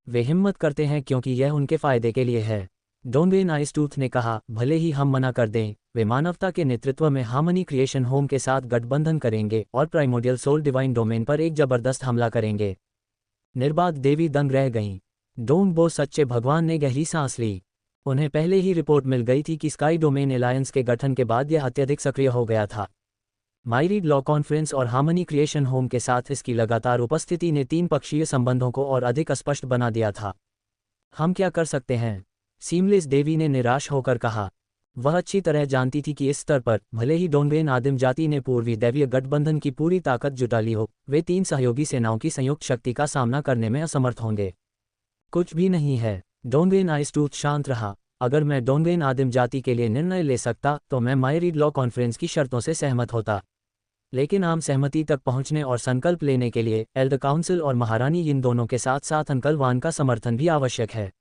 वे हिम्मत करते हैं क्योंकि यह उनके फायदे के लिए है। डोंगरेन आइस टूथ ने कहा, भले ही हम मना कर दें, वे मानवता के नेतृत्व में हार्मनी क्रिएशन होम के साथ गठबंधन करेंगे और प्राइमोडियल सोल डिवाइन डोमेन पर एक जबरदस्त हमला करेंगे। निर्बाध देवी दंग रह गईं। डोंग बो सच्चे भगवान ने गहरी सांस ली। उन्हें पहले ही रिपोर्ट मिल गई थी कि स्काई डोमेन एलायंस के गठन के बाद यह अत्यधिक सक्रिय हो गया था। माइरीड लॉ कॉन्फ्रेंस और हार्मनी क्रिएशन होम के साथ इसकी लगातार उपस्थिति ने 3 पक्षीय संबंधों को और अधिक स्पष्ट बना दिया था। हम क्या कर सकते हैं? सीमलेस देवी ने निराश होकर कहा। वह अच्छी तरह जानती थी कि इस स्तर पर भले ही डोंगरेन आदिम जाति ने पूर्वी दैवीय गठबंधन की पूरी ताकत जुटा ली हो, वे 3 सहयोगी सेनाओं की संयुक्त शक्ति का सामना करने में असमर्थ होंगे। कुछ भी नहीं है। डोंगरेन आइस टूथ शांत रहा। अगर मैं डोंगरेन आदिम जाति के लिए निर्णय ले सकता तो मैं माइरीड लॉ कॉन्फ्रेंस की शर्तों से सहमत होता, लेकिन आम सहमति तक पहुंचने और संकल्प लेने के लिए एल्डर काउंसिल और महारानी इन दोनों के साथ साथ अंकल वान का समर्थन भी आवश्यक है।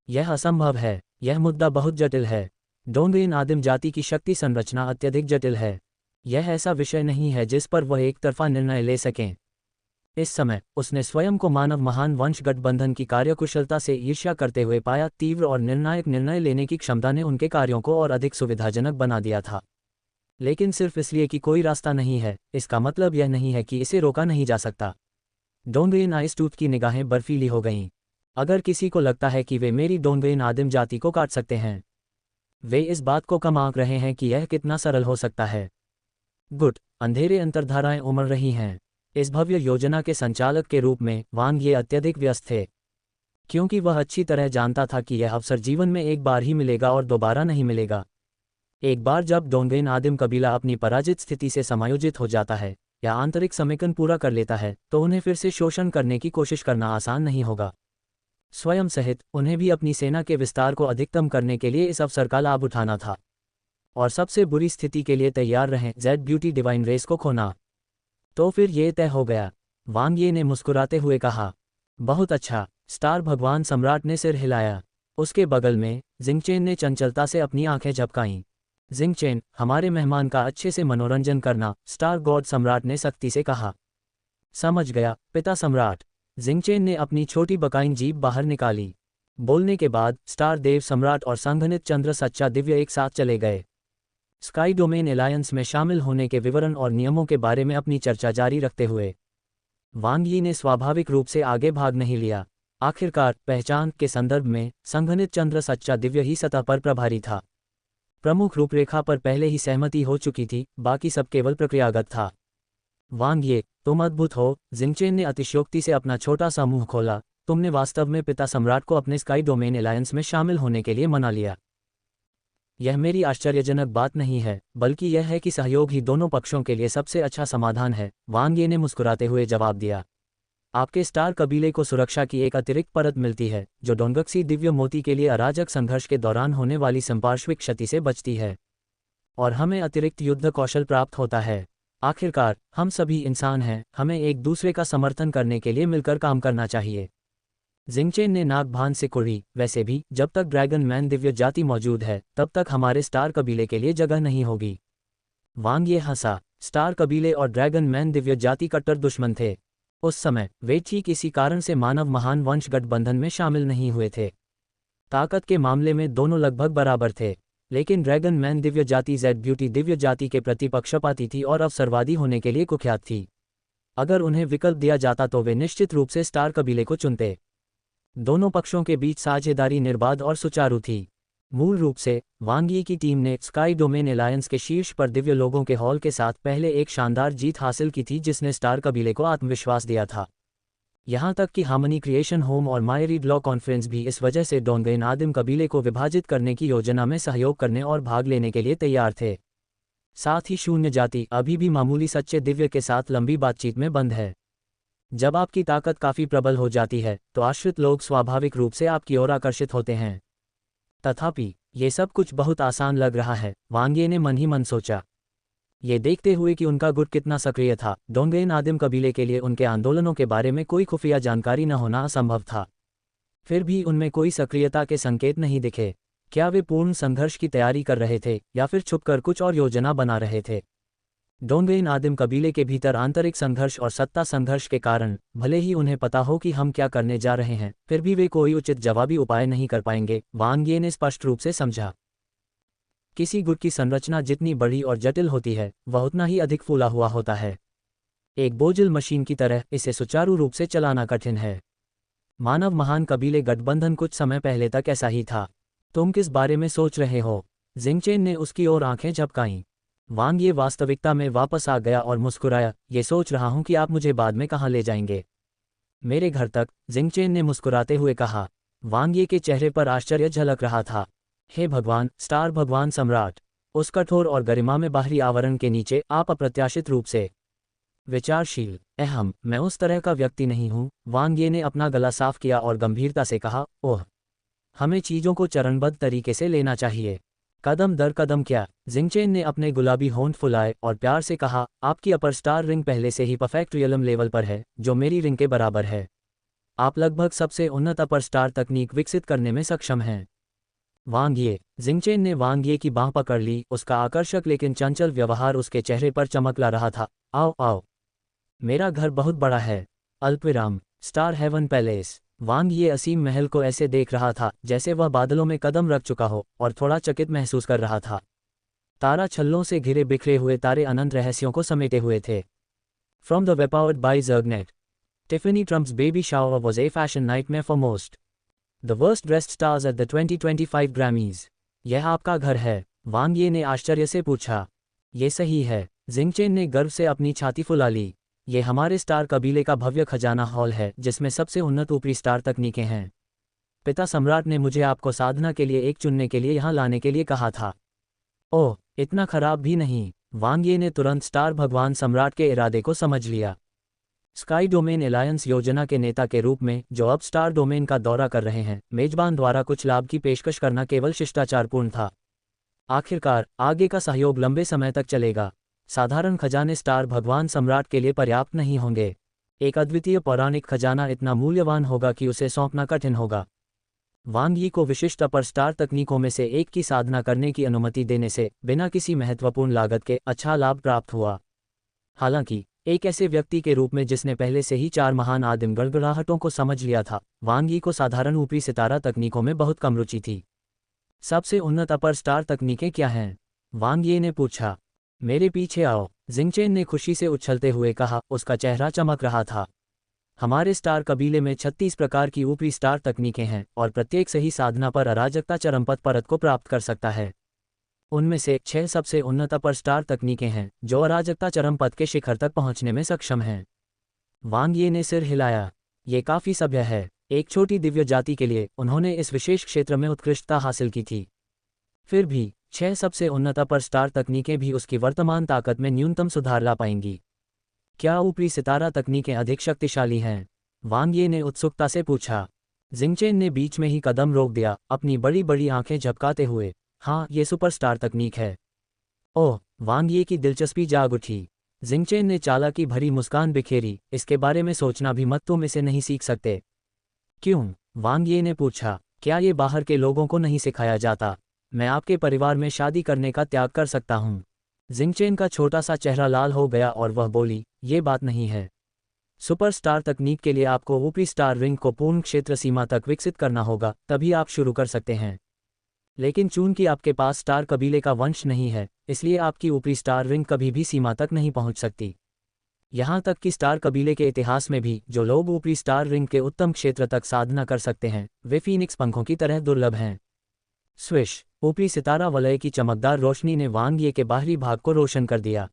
यह असंभव है। यह मुद्दा बहुत जटिल है। डोंगरेन आदिम जाति की शक्ति संरचना अत्यधिक जटिल है। यह ऐसा विषय नहीं है जिस पर वह एक तरफा निर्णय ले सकें। इस समय उसने स्वयं को मानव महान वंश गठबंधन की कार्यकुशलता से ईर्ष्या करते हुए पाया। तीव्र और निर्णायक निर्णय लेने की क्षमता ने उनके कार्यों को और अधिक सुविधाजनक बना दिया था। लेकिन सिर्फ इसलिए कि कोई रास्ता नहीं है, इसका मतलब यह नहीं है कि इसे रोका नहीं जा सकता। डोंगरेन आइस टूथ की निगाहें बर्फीली हो गईं। अगर किसी को लगता है कि वे मेरी डोंगरेन आदिम जाति को काट सकते हैं, वे इस बात को कम आंक रहे हैं कि यह कितना सरल हो सकता है। गुट अंधेरे अंतर्धाराएं उमड़ रही हैं। इस भव्य योजना के संचालक के रूप में वांग ये अत्यधिक व्यस्त थे, क्योंकि वह अच्छी तरह जानता था कि यह अवसर जीवन में एक बार ही मिलेगा और दोबारा नहीं मिलेगा। एक बार जब डोंगरेन आदिम कबीला अपनी पराजित स्थिति से समायोजित हो जाता है, या आंतरिक समेकन पूरा कर लेता है तो उन्हें फिर से शोषण करने की कोशिश करना आसान नहीं होगा। स्वयं सहित उन्हें भी अपनी सेना के विस्तार को अधिकतम करने के लिए इस अवसर का लाभ उठाना था। और सबसे बुरी स्थिति के लिए तैयार रहें, जेड ब्यूटी डिवाइन रेस को खोना। तो फिर ये तय हो गया, वांग ये ने मुस्कुराते हुए कहा। बहुत अच्छा, स्टार भगवान सम्राट ने सिर हिलाया। उसके बगल में जिंगचेन ने चंचलता से अपनी आंखें झपकाईं। जिंगचेन, हमारे मेहमान का अच्छे से मनोरंजन करना, स्टार गॉड सम्राट ने सख्ती से कहा। समझ गया पिता सम्राट। जिंगचेन ने अपनी छोटी बकाइन जीभ बाहर निकाली। बोलने के बाद स्टार देव सम्राट और संघनित चंद्र सच्चा दिव्य एक साथ चले गए। स्काई डोमेन एलायंस में शामिल होने के विवरण और नियमों के बारे में अपनी चर्चा जारी रखते हुए वांग यी ने स्वाभाविक रूप से आगे भाग नहीं लिया। आखिरकार पहचान के संदर्भ में संघनित चंद्र सच्चा दिव्य ही सतह पर प्रभारी था। प्रमुख रूपरेखा पर पहले ही सहमति हो चुकी थी, बाकी सब केवल प्रक्रियागत था। वांग ये, तुम अद्भुत हो। जिंगचेन ने अतिशयोक्ति से अपना छोटा सा मुंह खोला। तुमने वास्तव में पिता सम्राट को अपने स्काई डोमेन एलायंस में शामिल होने के लिए मना लिया। यह मेरी आश्चर्यजनक बात नहीं है, बल्कि यह है कि सहयोग ही दोनों पक्षों के लिए सबसे अच्छा समाधान है, वांग ये ने मुस्कुराते हुए जवाब दिया। आपके स्टार कबीले को सुरक्षा की एक अतिरिक्त परत मिलती है, जो डोंगक्सी दिव्य मोती के लिए अराजक संघर्ष के दौरान होने वाली संपार्श्विक क्षति से बचती है। और हमें अतिरिक्त युद्ध कौशल प्राप्त होता है। आखिरकार हम सभी इंसान हैं, हमें एक दूसरे का समर्थन करने के लिए मिलकर काम करना चाहिए। जिंगचेन ने नाक भान से कुड़ी। वैसे भी जब तक ड्रैगन मैन दिव्य जाति मौजूद है तब तक हमारे स्टार कबीले के लिए जगह नहीं होगी। वांग ये हंसा। स्टार कबीले और ड्रैगन मैन दिव्य जाति कट्टर दुश्मन थे। उस समय वे ठीक इसी कारण से मानव महान वंश गठबंधन में शामिल नहीं हुए थे। ताकत के मामले में दोनों लगभग बराबर थे, लेकिन ड्रैगन मैन दिव्य जाति जेड ब्यूटी दिव्य जाति के प्रति पक्षपाती थी और अवसरवादी होने के लिए कुख्यात थी। अगर उन्हें विकल्प दिया जाता तो वे निश्चित रूप से स्टार कबीले को चुनते। दोनों पक्षों के बीच साझेदारी निर्बाध और सुचारू थी। मूल रूप से वांग यी की टीम ने स्काई डोमेन एलायंस के शीर्ष पर दिव्य लोगों के हॉल के साथ पहले एक शानदार जीत हासिल की थी, जिसने स्टार कबीले को आत्मविश्वास दिया था। यहाँ तक कि हार्मनी क्रिएशन होम और मायरीड लॉ कॉन्फ्रेंस भी इस वजह से डोंगेन आदिम कबीले को विभाजित करने की योजना में सहयोग करने और भाग लेने के लिए तैयार थे। साथ ही शून्य जाति अभी भी मामूली सच्चे दिव्य के साथ लंबी बातचीत में बंद है। जब आपकी ताकत काफ़ी प्रबल हो जाती है तो आश्रित लोग स्वाभाविक रूप से आपकी ओर आकर्षित होते हैं। तथापि ये सब कुछ बहुत आसान लग रहा है, वांग ये ने मन ही मन सोचा। ये देखते हुए कि उनका गुट कितना सक्रिय था, डोंगेन आदिम कबीले के लिए उनके आंदोलनों के बारे में कोई खुफिया जानकारी न होना असंभव था। फिर भी उनमें कोई सक्रियता के संकेत नहीं दिखे। क्या वे पूर्ण संघर्ष की तैयारी कर रहे थे या फिर छुपकर कुछ और योजना बना रहे थे? डोंगेन आदिम कबीले के भीतर आंतरिक संघर्ष और सत्ता संघर्ष के कारण भले ही उन्हें पता हो कि हम क्या करने जा रहे हैं, फिर भी वे कोई उचित जवाबी उपाय नहीं कर पाएंगे, वांग ये ने स्पष्ट रूप से समझा। किसी गुट की संरचना जितनी बड़ी और जटिल होती है, वह उतना ही अधिक फूला हुआ होता है। एक बोझिल मशीन की तरह इसे सुचारू रूप से चलाना कठिन है। मानव महान कबीले गठबंधन कुछ समय पहले तक ऐसा ही था। तुम किस बारे में सोच रहे हो? जिंगचेन ने उसकी ओर आंखें झपकाईं। वांग ये वास्तविकता में वापस आ गया और मुस्कुराया। ये सोच रहा हूं कि आप मुझे बाद में कहाँ ले जाएंगे? मेरे घर तक, जिंगचेन ने मुस्कुराते हुए कहा। वांग ये के चेहरे पर आश्चर्य झलक रहा था। हे भगवान, स्टार भगवान सम्राट! उस कठोर और गरिमामय बाहरी आवरण के नीचे आप अप्रत्याशित रूप से विचारशील, अहम, मैं उस तरह का व्यक्ति नहीं हूं। वांग ये ने अपना गला साफ किया और गंभीरता से कहा, ओह, हमें चीजों को चरणबद्ध तरीके से लेना चाहिए, कदम दर कदम। क्या? जिंगचेन ने अपने गुलाबी होंठ फुलाए और प्यार से कहा, आपकी अपर स्टार रिंग पहले से ही परफेक्ट रियलम लेवल पर है, जो मेरी रिंग के बराबर है। आप लगभग सबसे उन्नत अपर स्टार तकनीक विकसित करने में सक्षम हैं। वांग ये। जिंगचेन ने वांग ये की बांह पकड़ ली। उसका आकर्षक लेकिन चंचल व्यवहार उसके चेहरे पर चमक ला रहा था। आओ आओ, मेरा घर बहुत बड़ा है। अल्पविराम, स्टार हेवन पैलेस। वांग ये असीम महल को ऐसे देख रहा था जैसे वह बादलों में कदम रख चुका हो, और थोड़ा चकित महसूस कर रहा था। तारा छल्लों से घिरे बिखरे हुए तारे अनंत रहस्यों को समेटे हुए थे। From the web powered by Zergnet, Tiffany Trump's baby shower was a fashion nightmare for most the worst dressed stars at the 2025 Grammys. यह आपका घर है? वांग ये ने आश्चर्य से पूछा। ये सही है। जिंगचेन ने गर्व से अपनी छाती फुला ली। ये हमारे स्टार कबीले का भव्य खजाना हॉल है, जिसमें सबसे उन्नत ऊपरी स्टार तकनीकें हैं। पिता सम्राट ने मुझे आपको साधना के लिए एक चुनने के लिए यहाँ लाने के लिए कहा था। ओह, इतना खराब भी नहीं। वांग ये ने तुरंत स्टार भगवान सम्राट के इरादे को समझ लिया। स्काई डोमेन एलायंस योजना के नेता के रूप में जो अब स्टार डोमेन का दौरा कर रहे हैं, मेजबान द्वारा कुछ लाभ की पेशकश करना केवल शिष्टाचारपूर्ण था। आखिरकार आगे का सहयोग लंबे समय तक चलेगा। साधारण खजाने स्टार भगवान सम्राट के लिए पर्याप्त नहीं होंगे। एक अद्वितीय पौराणिक खजाना इतना मूल्यवान होगा कि उसे सौंपना कठिन होगा। वांग यी को विशिष्ट अपर स्टार तकनीकों में से एक की साधना करने की अनुमति देने से बिना किसी महत्वपूर्ण लागत के अच्छा लाभ प्राप्त हुआ। हालांकि एक ऐसे व्यक्ति के रूप में जिसने पहले से ही 4 महान आदिम गड़गड़ाहटों को समझ लिया था, वांग यी को साधारण ऊपरी सितारा तकनीकों में बहुत कम रुचि थी। सबसे उन्नत अपर स्टार तकनीकें क्या हैं? वांग ये ने पूछा। मेरे पीछे आओ, जिंगचेन ने खुशी से उछलते हुए कहा, उसका चेहरा चमक रहा था। हमारे स्टार कबीले में 36 प्रकार की ऊपरी स्टार तकनीकें हैं और प्रत्येक सही साधना पर अराजकता चरमपद परत को प्राप्त कर सकता है। उनमें से 6 सबसे उन्नत अपर स्टार तकनीकें हैं जो अराजकता चरमपद के शिखर तक पहुंचने में सक्षम हैं। वांग ये ने सिर हिलाया। ये काफी सभ्य है। एक छोटी दिव्य जाति के लिए उन्होंने इस विशेष क्षेत्र में उत्कृष्टता हासिल की थी। फिर भी 6 सबसे उन्नत अपर स्टार तकनीकें भी उसकी वर्तमान ताकत में न्यूनतम सुधार ला पाएंगी। क्या ऊपरी सितारा तकनीकें अधिक शक्तिशाली हैं? वांग ये ने उत्सुकता से पूछा। जिंगचेन ने बीच में ही कदम रोक दिया, अपनी बड़ी बड़ी आंखें झपकाते हुए। हाँ, ये सुपरस्टार तकनीक है। ओह, वांग ये की दिलचस्पी जाग उठी। जिंगचेन ने चालाकी भरी मुस्कान बिखेरी। इसके बारे में सोचना भी मत तुम इसे नहीं सीख सकते। क्यों? वांग ये ने पूछा। क्या ये बाहर के लोगों को नहीं सिखाया जाता? मैं आपके परिवार में शादी करने का त्याग कर सकता हूँ। जिंगचेन का छोटा सा चेहरा लाल हो गया और वह बोली, ये बात नहीं है। सुपरस्टार तकनीक के लिए आपको ऊपरी स्टार रिंग को पूर्ण क्षेत्र सीमा तक विकसित करना होगा, तभी आप शुरू कर सकते हैं। लेकिन चूंकि आपके पास स्टार कबीले का वंश नहीं है, इसलिए आपकी ऊपरी स्टार रिंग कभी भी सीमा तक नहीं पहुंच सकती। यहाँ तक कि स्टार कबीले के इतिहास में भी जो लोग ऊपरी स्टार रिंग के उत्तम क्षेत्र तक साधना कर सकते हैं, वे फीनिक्स पंखों की तरह दुर्लभ हैं। स्विश! ऊपरी सितारा वलय की चमकदार रोशनी ने वांग ये के बाहरी भाग को रोशन कर दिया।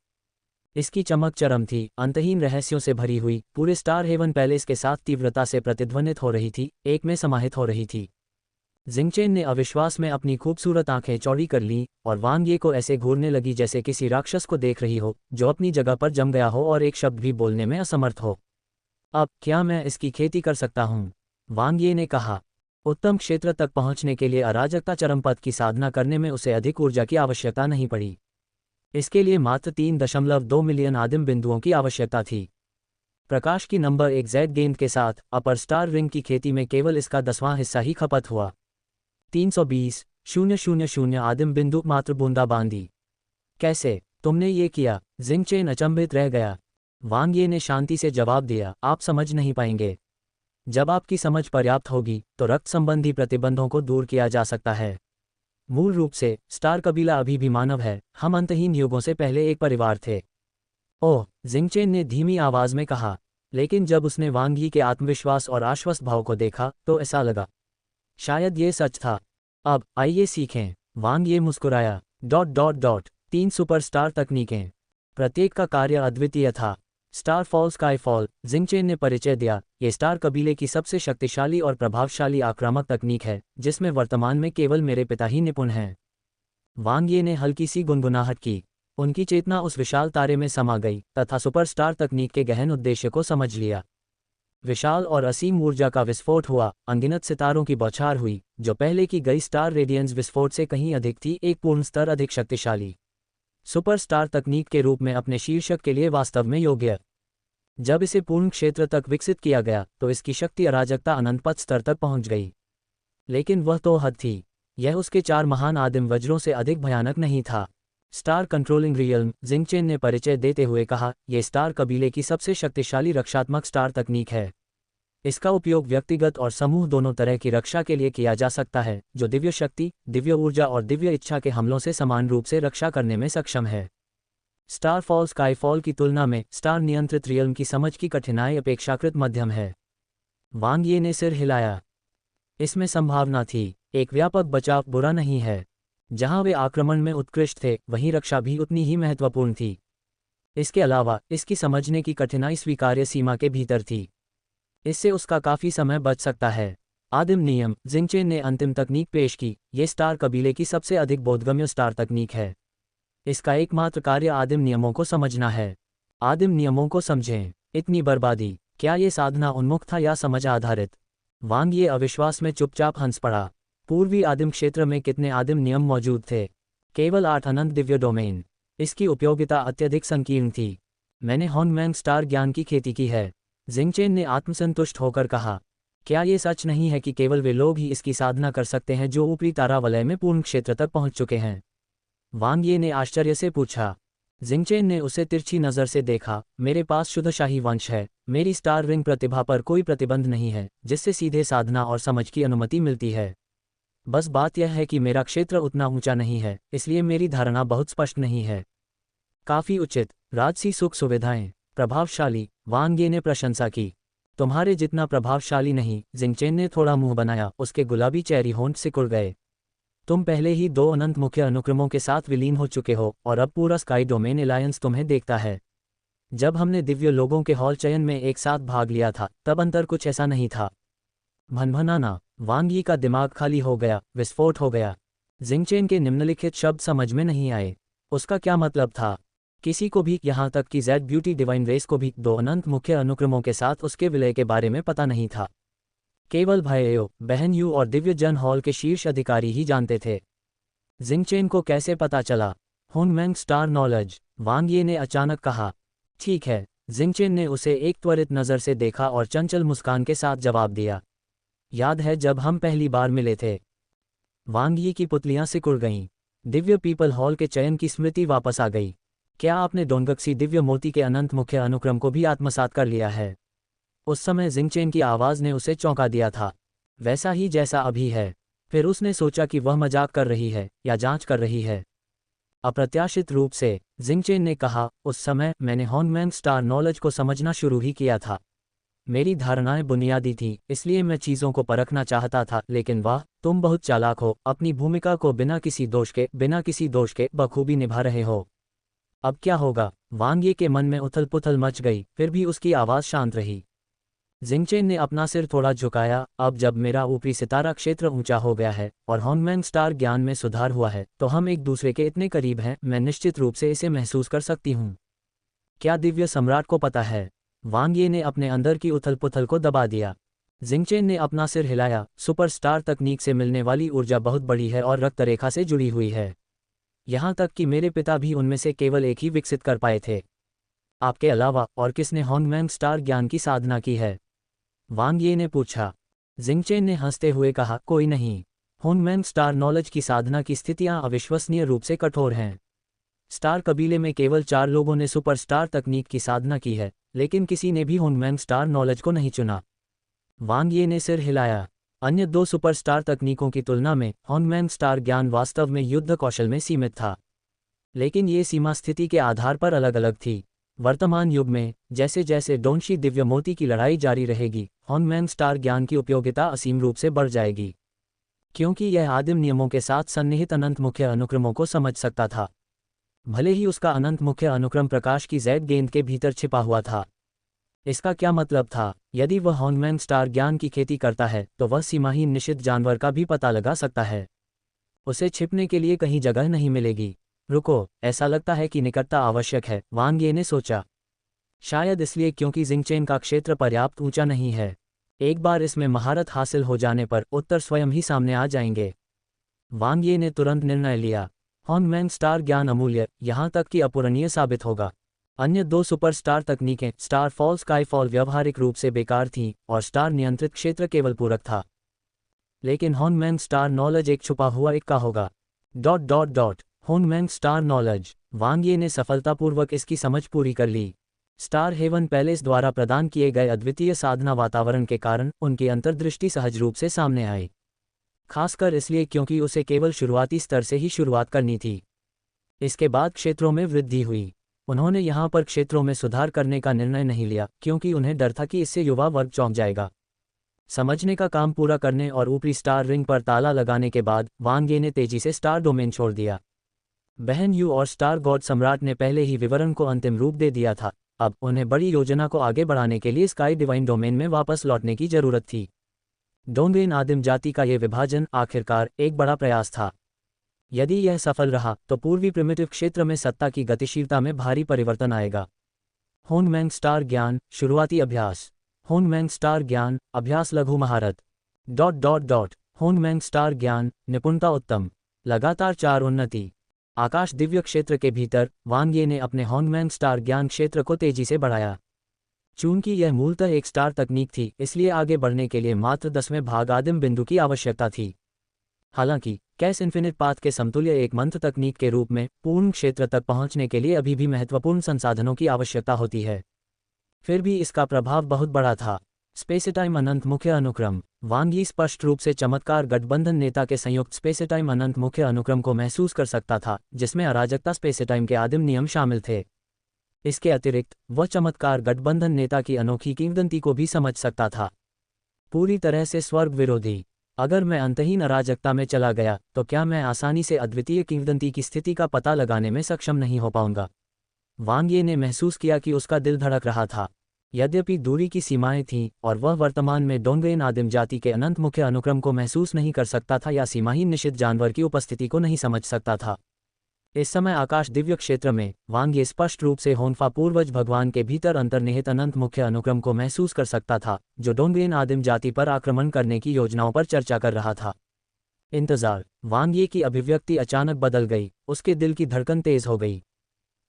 इसकी चमक चरम थी, अंतहीन रहस्यों से भरी हुई, पूरे स्टार हेवन पैलेस के साथ तीव्रता से प्रतिध्वनित हो रही थी, एक में समाहित हो रही थी। जिंगचेन ने अविश्वास में अपनी खूबसूरत आंखें चौड़ी कर लीं और वांग ये को ऐसे घूरने लगी जैसे किसी राक्षस को देख रही हो जो अपनी जगह पर जम गया हो और एक शब्द भी बोलने में असमर्थ हो। अब क्या मैं इसकी खेती कर सकता हूँ? वांग ये ने कहा। उत्तम क्षेत्र तक पहुंचने के लिए अराजकता चरमपद की साधना करने में उसे अधिक ऊर्जा की आवश्यकता नहीं पड़ी। इसके लिए मात्र 3.2 मिलियन आदिम बिंदुओं की आवश्यकता थी। प्रकाश की नंबर 1 जेड गेंद के साथ अपर स्टार रिंग की खेती में केवल इसका 10वां हिस्सा ही खपत हुआ। 320,000 आदिम बिंदु मात्र बूंदाबांदी। कैसे? तुमने ये किया? जिंगचेन अचंभित रह गया। वांग ये ने शांति से जवाब दिया, आप समझ नहीं पाएंगे। जब आपकी समझ पर्याप्त होगी तो रक्त संबंधी प्रतिबंधों को दूर किया जा सकता है। मूल रूप से स्टार कबीला अभी भी मानव है। हम अंतहीन युगों से पहले एक परिवार थे। ओह, जिंगचेन ने धीमी आवाज में कहा। लेकिन जब उसने वांग यी के आत्मविश्वास और आश्वस्त भाव को देखा तो ऐसा लगा शायद ये सच था। अब आइए सीखें। वांग ये मुस्कुराया। ... 3 सुपरस्टार तकनीकें, प्रत्येक का कार्य अद्वितीय था। स्टारफॉल स्काईफॉल, जिंगचेन ने परिचय दिया। ये स्टार कबीले की सबसे शक्तिशाली और प्रभावशाली आक्रामक तकनीक है जिसमें वर्तमान में केवल मेरे पिता ही निपुण हैं। वांग ये ने हल्की सी गुनगुनाहट की। उनकी चेतना उस विशाल तारे में समा गई तथा सुपरस्टार तकनीक के गहन उद्देश्य को समझ लिया। विशाल और असीम ऊर्जा का विस्फोट हुआ, अनगिनत सितारों की बौछार हुई जो पहले की गई स्टार रेडियंस विस्फोट से कहीं अधिक थी, एक पूर्ण स्तर अधिक शक्तिशाली सुपरस्टार तकनीक के रूप में अपने शीर्षक के लिए वास्तव में योग्य। जब इसे पूर्ण क्षेत्र तक विकसित किया गया तो इसकी शक्ति अराजकता अनंतपद स्तर तक पहुंच गई। लेकिन वह तो हद थी। यह उसके 4 महान आदिम वज्रों से अधिक भयानक नहीं था। स्टार कंट्रोलिंग रियल्म, जिंगचेन ने परिचय देते हुए कहा, यह स्टार कबीले की सबसे शक्तिशाली रक्षात्मक स्टार तकनीक है। इसका उपयोग व्यक्तिगत और समूह दोनों तरह की रक्षा के लिए किया जा सकता है, जो दिव्य शक्ति, दिव्य ऊर्जा और दिव्य इच्छा के हमलों से समान रूप से रक्षा करने में सक्षम है। स्टारफॉल स्काईफॉल की तुलना में स्टार नियंत्रित रियल्म की समझ की कठिनाई अपेक्षाकृत मध्यम है। वांग ये ने सिर हिलाया। इसमें संभावना थी। एक व्यापक बचाव बुरा नहीं है। जहां वे आक्रमण में उत्कृष्ट थे, वहीं रक्षा भी उतनी ही महत्वपूर्ण थी। इसके अलावा इसकी समझने की कठिनाई स्वीकार्य सीमा के भीतर थी। इससे उसका काफी समय बच सकता है। आदिम नियम, जिंगचेन ने अंतिम तकनीक पेश की। ये स्टार कबीले की सबसे अधिक बोधगम्य स्टार तकनीक है। इसका एकमात्र कार्य आदिम नियमों को समझना है। आदिम नियमों को समझें। इतनी बर्बादी, क्या ये साधना उन्मुख था या समझ आधारित? वांग ये अविश्वास में चुपचाप हंस पड़ा। पूर्वी आदिम क्षेत्र में कितने आदिम नियम मौजूद थे? केवल 8 अनंत दिव्य डोमेन। इसकी उपयोगिता अत्यधिक संकीर्ण थी। मैंने हॉन्गमैंग स्टार ज्ञान की खेती की है। जिंगचेन ने आत्मसंतुष्ट होकर कहा। क्या ये सच नहीं है कि केवल वे लोग ही इसकी साधना कर सकते हैं जो ऊपरी तारावलय में पूर्ण क्षेत्र तक पहुंच चुके हैं? वांग ये ने आश्चर्य से पूछा। जिंगचेन ने उसे तिरछी नज़र से देखा। मेरे पास शुद्ध शाही वंश है। मेरी स्टार रिंग प्रतिभा पर कोई प्रतिबंध नहीं है जिससे सीधे साधना और समझ की अनुमति मिलती है। बस बात यह है कि मेरा क्षेत्र उतना ऊंचा नहीं है, इसलिए मेरी धारणा बहुत स्पष्ट नहीं है। काफी उचित, राजसी सुख सुविधाएं, प्रभावशाली, वांग ये ने प्रशंसा की। तुम्हारे जितना प्रभावशाली नहीं। जिंगचेन ने थोड़ा मुंह बनाया, उसके गुलाबी चेहरी होंठ सिकुड़ गए। तुम पहले ही 2 अनंत मुख्य अनुक्रमों के साथ विलीन हो चुके हो और अब पूरा स्काई डोमेन एलायंस तुम्हें देखता है। जब हमने दिव्य लोगों के हॉल चयन में एक साथ भाग लिया था तब अंतर कुछ ऐसा नहीं था। भनभनाना, वांग यी का दिमाग खाली हो गया, विस्फोट हो गया। जिंगचेन के निम्नलिखित शब्द समझ में नहीं आए। उसका क्या मतलब था? किसी को भी, यहाँ तक कि जेड ब्यूटी डिवाइन रेस को भी 2 अनंत मुख्य अनुक्रमों के साथ उसके विलय के बारे में पता नहीं था। केवल भाइयों, बहन यू और दिव्य जन हॉल के शीर्ष अधिकारी ही जानते थे। जिंगचेन को कैसे पता चला? हॉन्गमैंग स्टार नॉलेज, वांग ये ने अचानक कहा। ठीक है। जिंगचेन ने उसे एक त्वरित नज़र से देखा और चंचल मुस्कान के साथ जवाब दिया। याद है जब हम पहली बार मिले थे? वांग यी की पुतलियां सिकुड़ गईं। दिव्य पीपल हॉल के चयन की स्मृति वापस आ गई। क्या आपने डोंगक्सी दिव्य मोती के अनंत मुख्य अनुक्रम को भी आत्मसात कर लिया है? उस समय जिंगचेन की आवाज़ ने उसे चौंका दिया था, वैसा ही जैसा अभी है। फिर उसने सोचा कि वह मजाक कर रही है या जांच कर रही है। अप्रत्याशित रूप से जिंगचेन ने कहा, उस समय मैंने हॉन्गमैंग स्टार नॉलेज को समझना शुरू ही किया था। मेरी धारणाएं बुनियादी थीं, इसलिए मैं चीज़ों को परखना चाहता था। लेकिन वाह, तुम बहुत चालाक हो, अपनी भूमिका को बिना किसी दोष के बखूबी निभा रहे हो। अब क्या होगा? वांग ये के मन में उथल पुथल मच गई, फिर भी उसकी आवाज़ शांत रही। जिंगचेन ने अपना सिर थोड़ा झुकाया। अब जब मेरा ऊपरी सितारा क्षेत्र ऊंचा हो गया है और हॉन्गमैंग स्टार ज्ञान में सुधार हुआ है तो हम एक दूसरे के इतने करीब हैं, मैं निश्चित रूप से इसे महसूस कर सकती हूँ। क्या दिव्य सम्राट को पता है? वांग ये ने अपने अंदर की उथल पुथल को दबा दिया। जिंगचेन ने अपना सिर हिलाया। सुपरस्टार तकनीक से मिलने वाली ऊर्जा बहुत बड़ी है और रक्तरेखा से जुड़ी हुई है। यहाँ तक कि मेरे पिता भी उनमें से केवल एक ही विकसित कर पाए थे। आपके अलावा और किसने हॉन्गमैंग स्टार ज्ञान की साधना की है? वांग ये ने पूछा। जिंगचेन ने हंसते हुए कहा, कोई नहीं। हॉन्गमैंग स्टार नॉलेज की साधना की स्थितियां अविश्वसनीय रूप से कठोर हैं। स्टार कबीले में केवल 4 लोगों ने सुपरस्टार तकनीक की साधना की है, लेकिन किसी ने भी हॉन्गमैंग स्टार नॉलेज को नहीं चुना। वांग ये ने सिर हिलाया। अन्य 2 सुपरस्टार तकनीकों की तुलना में हॉन्गमैंग स्टार ज्ञान वास्तव में युद्ध कौशल में सीमित था, लेकिन ये सीमा स्थिति के आधार पर अलग अलग थी। वर्तमान युग में जैसे जैसे डोंशी दिव्य मोती की लड़ाई जारी रहेगी, हॉन्गमैंग स्टार ज्ञान की उपयोगिता असीम रूप से बढ़ जाएगी, क्योंकि यह आदिम नियमों के साथ सन्निहित अनंत मुख्य अनुक्रमों को समझ सकता था, भले ही उसका अनंत मुख्य अनुक्रम प्रकाश की जेड गेंद के भीतर छिपा हुआ था। इसका क्या मतलब था? यदि वह हॉन्गमैंग स्टार ज्ञान की खेती करता है तो वह सीमाहीन निषिद्ध जानवर का भी पता लगा सकता है। उसे छिपने के लिए कहीं जगह नहीं मिलेगी। रुको, ऐसा लगता है कि निकटता आवश्यक है, वांग ये ने सोचा। शायद इसलिए क्योंकि जिंगचेन का क्षेत्र पर्याप्त ऊंचा नहीं है। एक बार इसमें महारत हासिल हो जाने पर उत्तर स्वयं ही सामने आ जाएंगे। वांग ये ने तुरंत निर्णय लिया। हॉन्गमैंग स्टार ज्ञान अमूल्य, यहाँ तक कि अपूरणीय साबित होगा। अन्य 2 सुपरस्टार तकनीकें स्टार फॉल स्काईफॉल व्यावहारिक रूप से बेकार थीं और स्टार नियंत्रित क्षेत्र केवल पूरक था। लेकिन हॉन्गमैंग स्टार नॉलेज एक छुपा हुआ इक्का होगा। ... हॉन्गमैंग स्टार नॉलेज। वांग ये ने सफलतापूर्वक इसकी समझ पूरी कर ली। स्टार हेवन पैलेस द्वारा प्रदान किए गए अद्वितीय साधना वातावरण के कारण उनकी अंतर्दृष्टि सहज रूप से सामने आई, खासकर इसलिए क्योंकि उसे केवल शुरुआती स्तर से ही शुरुआत करनी थी। इसके बाद क्षेत्रों में वृद्धि हुई। उन्होंने यहाँ पर क्षेत्रों में सुधार करने का निर्णय नहीं लिया क्योंकि उन्हें डर था कि इससे युवा वर्ग चौंक जाएगा। समझने का काम पूरा करने और ऊपरी स्टार रिंग पर ताला लगाने के बाद वांग ये ने तेजी से स्टार डोमेन छोड़ दिया। बहन यू और स्टार गॉड सम्राट ने पहले ही विवरण को अंतिम रूप दे दिया था। अब उन्हें बड़ी योजना को आगे बढ़ाने के लिए स्काई डिवाइन डोमेन में वापस लौटने की जरूरत थी। डोंगेन आदिम जाति का ये विभाजन आखिरकार एक बड़ा प्रयास था। यदि यह सफल रहा तो पूर्वी प्रिमिटिव क्षेत्र में सत्ता की गतिशीलता में भारी परिवर्तन आएगा। होनमैंग स्टार ज्ञान शुरुआती अभ्यास। होनमैंग स्टार ज्ञान अभ्यास लघु महारत। होनमैंग स्टार ज्ञान निपुणता उत्तम। लगातार 4 उन्नति। आकाश दिव्य क्षेत्र के भीतर वांग ये ने अपने होनमैंग स्टार ज्ञान क्षेत्र को तेजी से बढ़ाया। चूंकि यह मूलतः एक स्टार तकनीक थी, इसलिए आगे बढ़ने के लिए मात्र 10वें भाग आदिम बिंदु की आवश्यकता थी। हालांकि कैस इन्फिनिट पाथ के समतुल्य एक मंत्र तकनीक के रूप में पूर्ण क्षेत्र तक पहुंचने के लिए अभी भी महत्वपूर्ण संसाधनों की आवश्यकता होती है। फिर भी इसका प्रभाव बहुत बड़ा था। स्पेसटाइम अनंत मुख्य अनुक्रम। वांग यी स्पष्ट रूप से चमत्कार गठबंधन नेता के संयुक्त स्पेसटाइम अनंत मुख्य अनुक्रम को महसूस कर सकता था, जिसमें अराजकता स्पेसटाइम के आदिम नियम शामिल थे। इसके अतिरिक्त वह चमत्कार गठबंधन नेता की अनोखी किंवदंती को भी समझ सकता था। पूरी तरह से स्वर्ग विरोधी। अगर मैं अंतहीन अराजकता में चला गया तो क्या मैं आसानी से अद्वितीय किंवदंती की स्थिति का पता लगाने में सक्षम नहीं हो पाऊंगा? वांग ये ने महसूस किया कि उसका दिल धड़क रहा था। यद्यपि दूरी की सीमाएं थीं और वह वर्तमान में डोंगरेन आदिम जाति के अनंत मुख्य अनुक्रम को महसूस नहीं कर सकता था या सीमाहीन निषिद्ध जानवर की उपस्थिति को नहीं समझ सकता था। इस समय आकाश दिव्य क्षेत्र में वांग ये स्पष्ट रूप से होनफा पूर्वज भगवान के भीतर अंतर्निहित अनंत मुख्य अनुक्रम को महसूस कर सकता था, जो डोंगरेन आदिम जाति पर आक्रमण करने की योजनाओं पर चर्चा कर रहा था। इंतजार। वांग ये की अभिव्यक्ति अचानक बदल गई। उसके दिल की धड़कन तेज हो गई।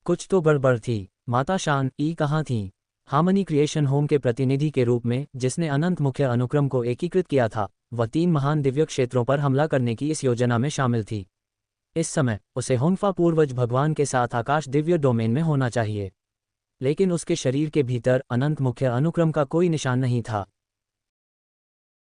कुछ तो गड़बड़ थी। माता शान ई कहाँ थी? हार्मनी क्रिएशन होम के प्रतिनिधि के रूप में, जिसने अनंत मुख्य अनुक्रम को एकीकृत किया था, वह 3 महान दिव्य क्षेत्रों पर हमला करने की इस योजना में शामिल थी। इस समय उसे होनफा पूर्वज भगवान के साथ आकाश दिव्य डोमेन में होना चाहिए, लेकिन उसके शरीर के भीतर अनंत मुख्य अनुक्रम का कोई निशान नहीं था।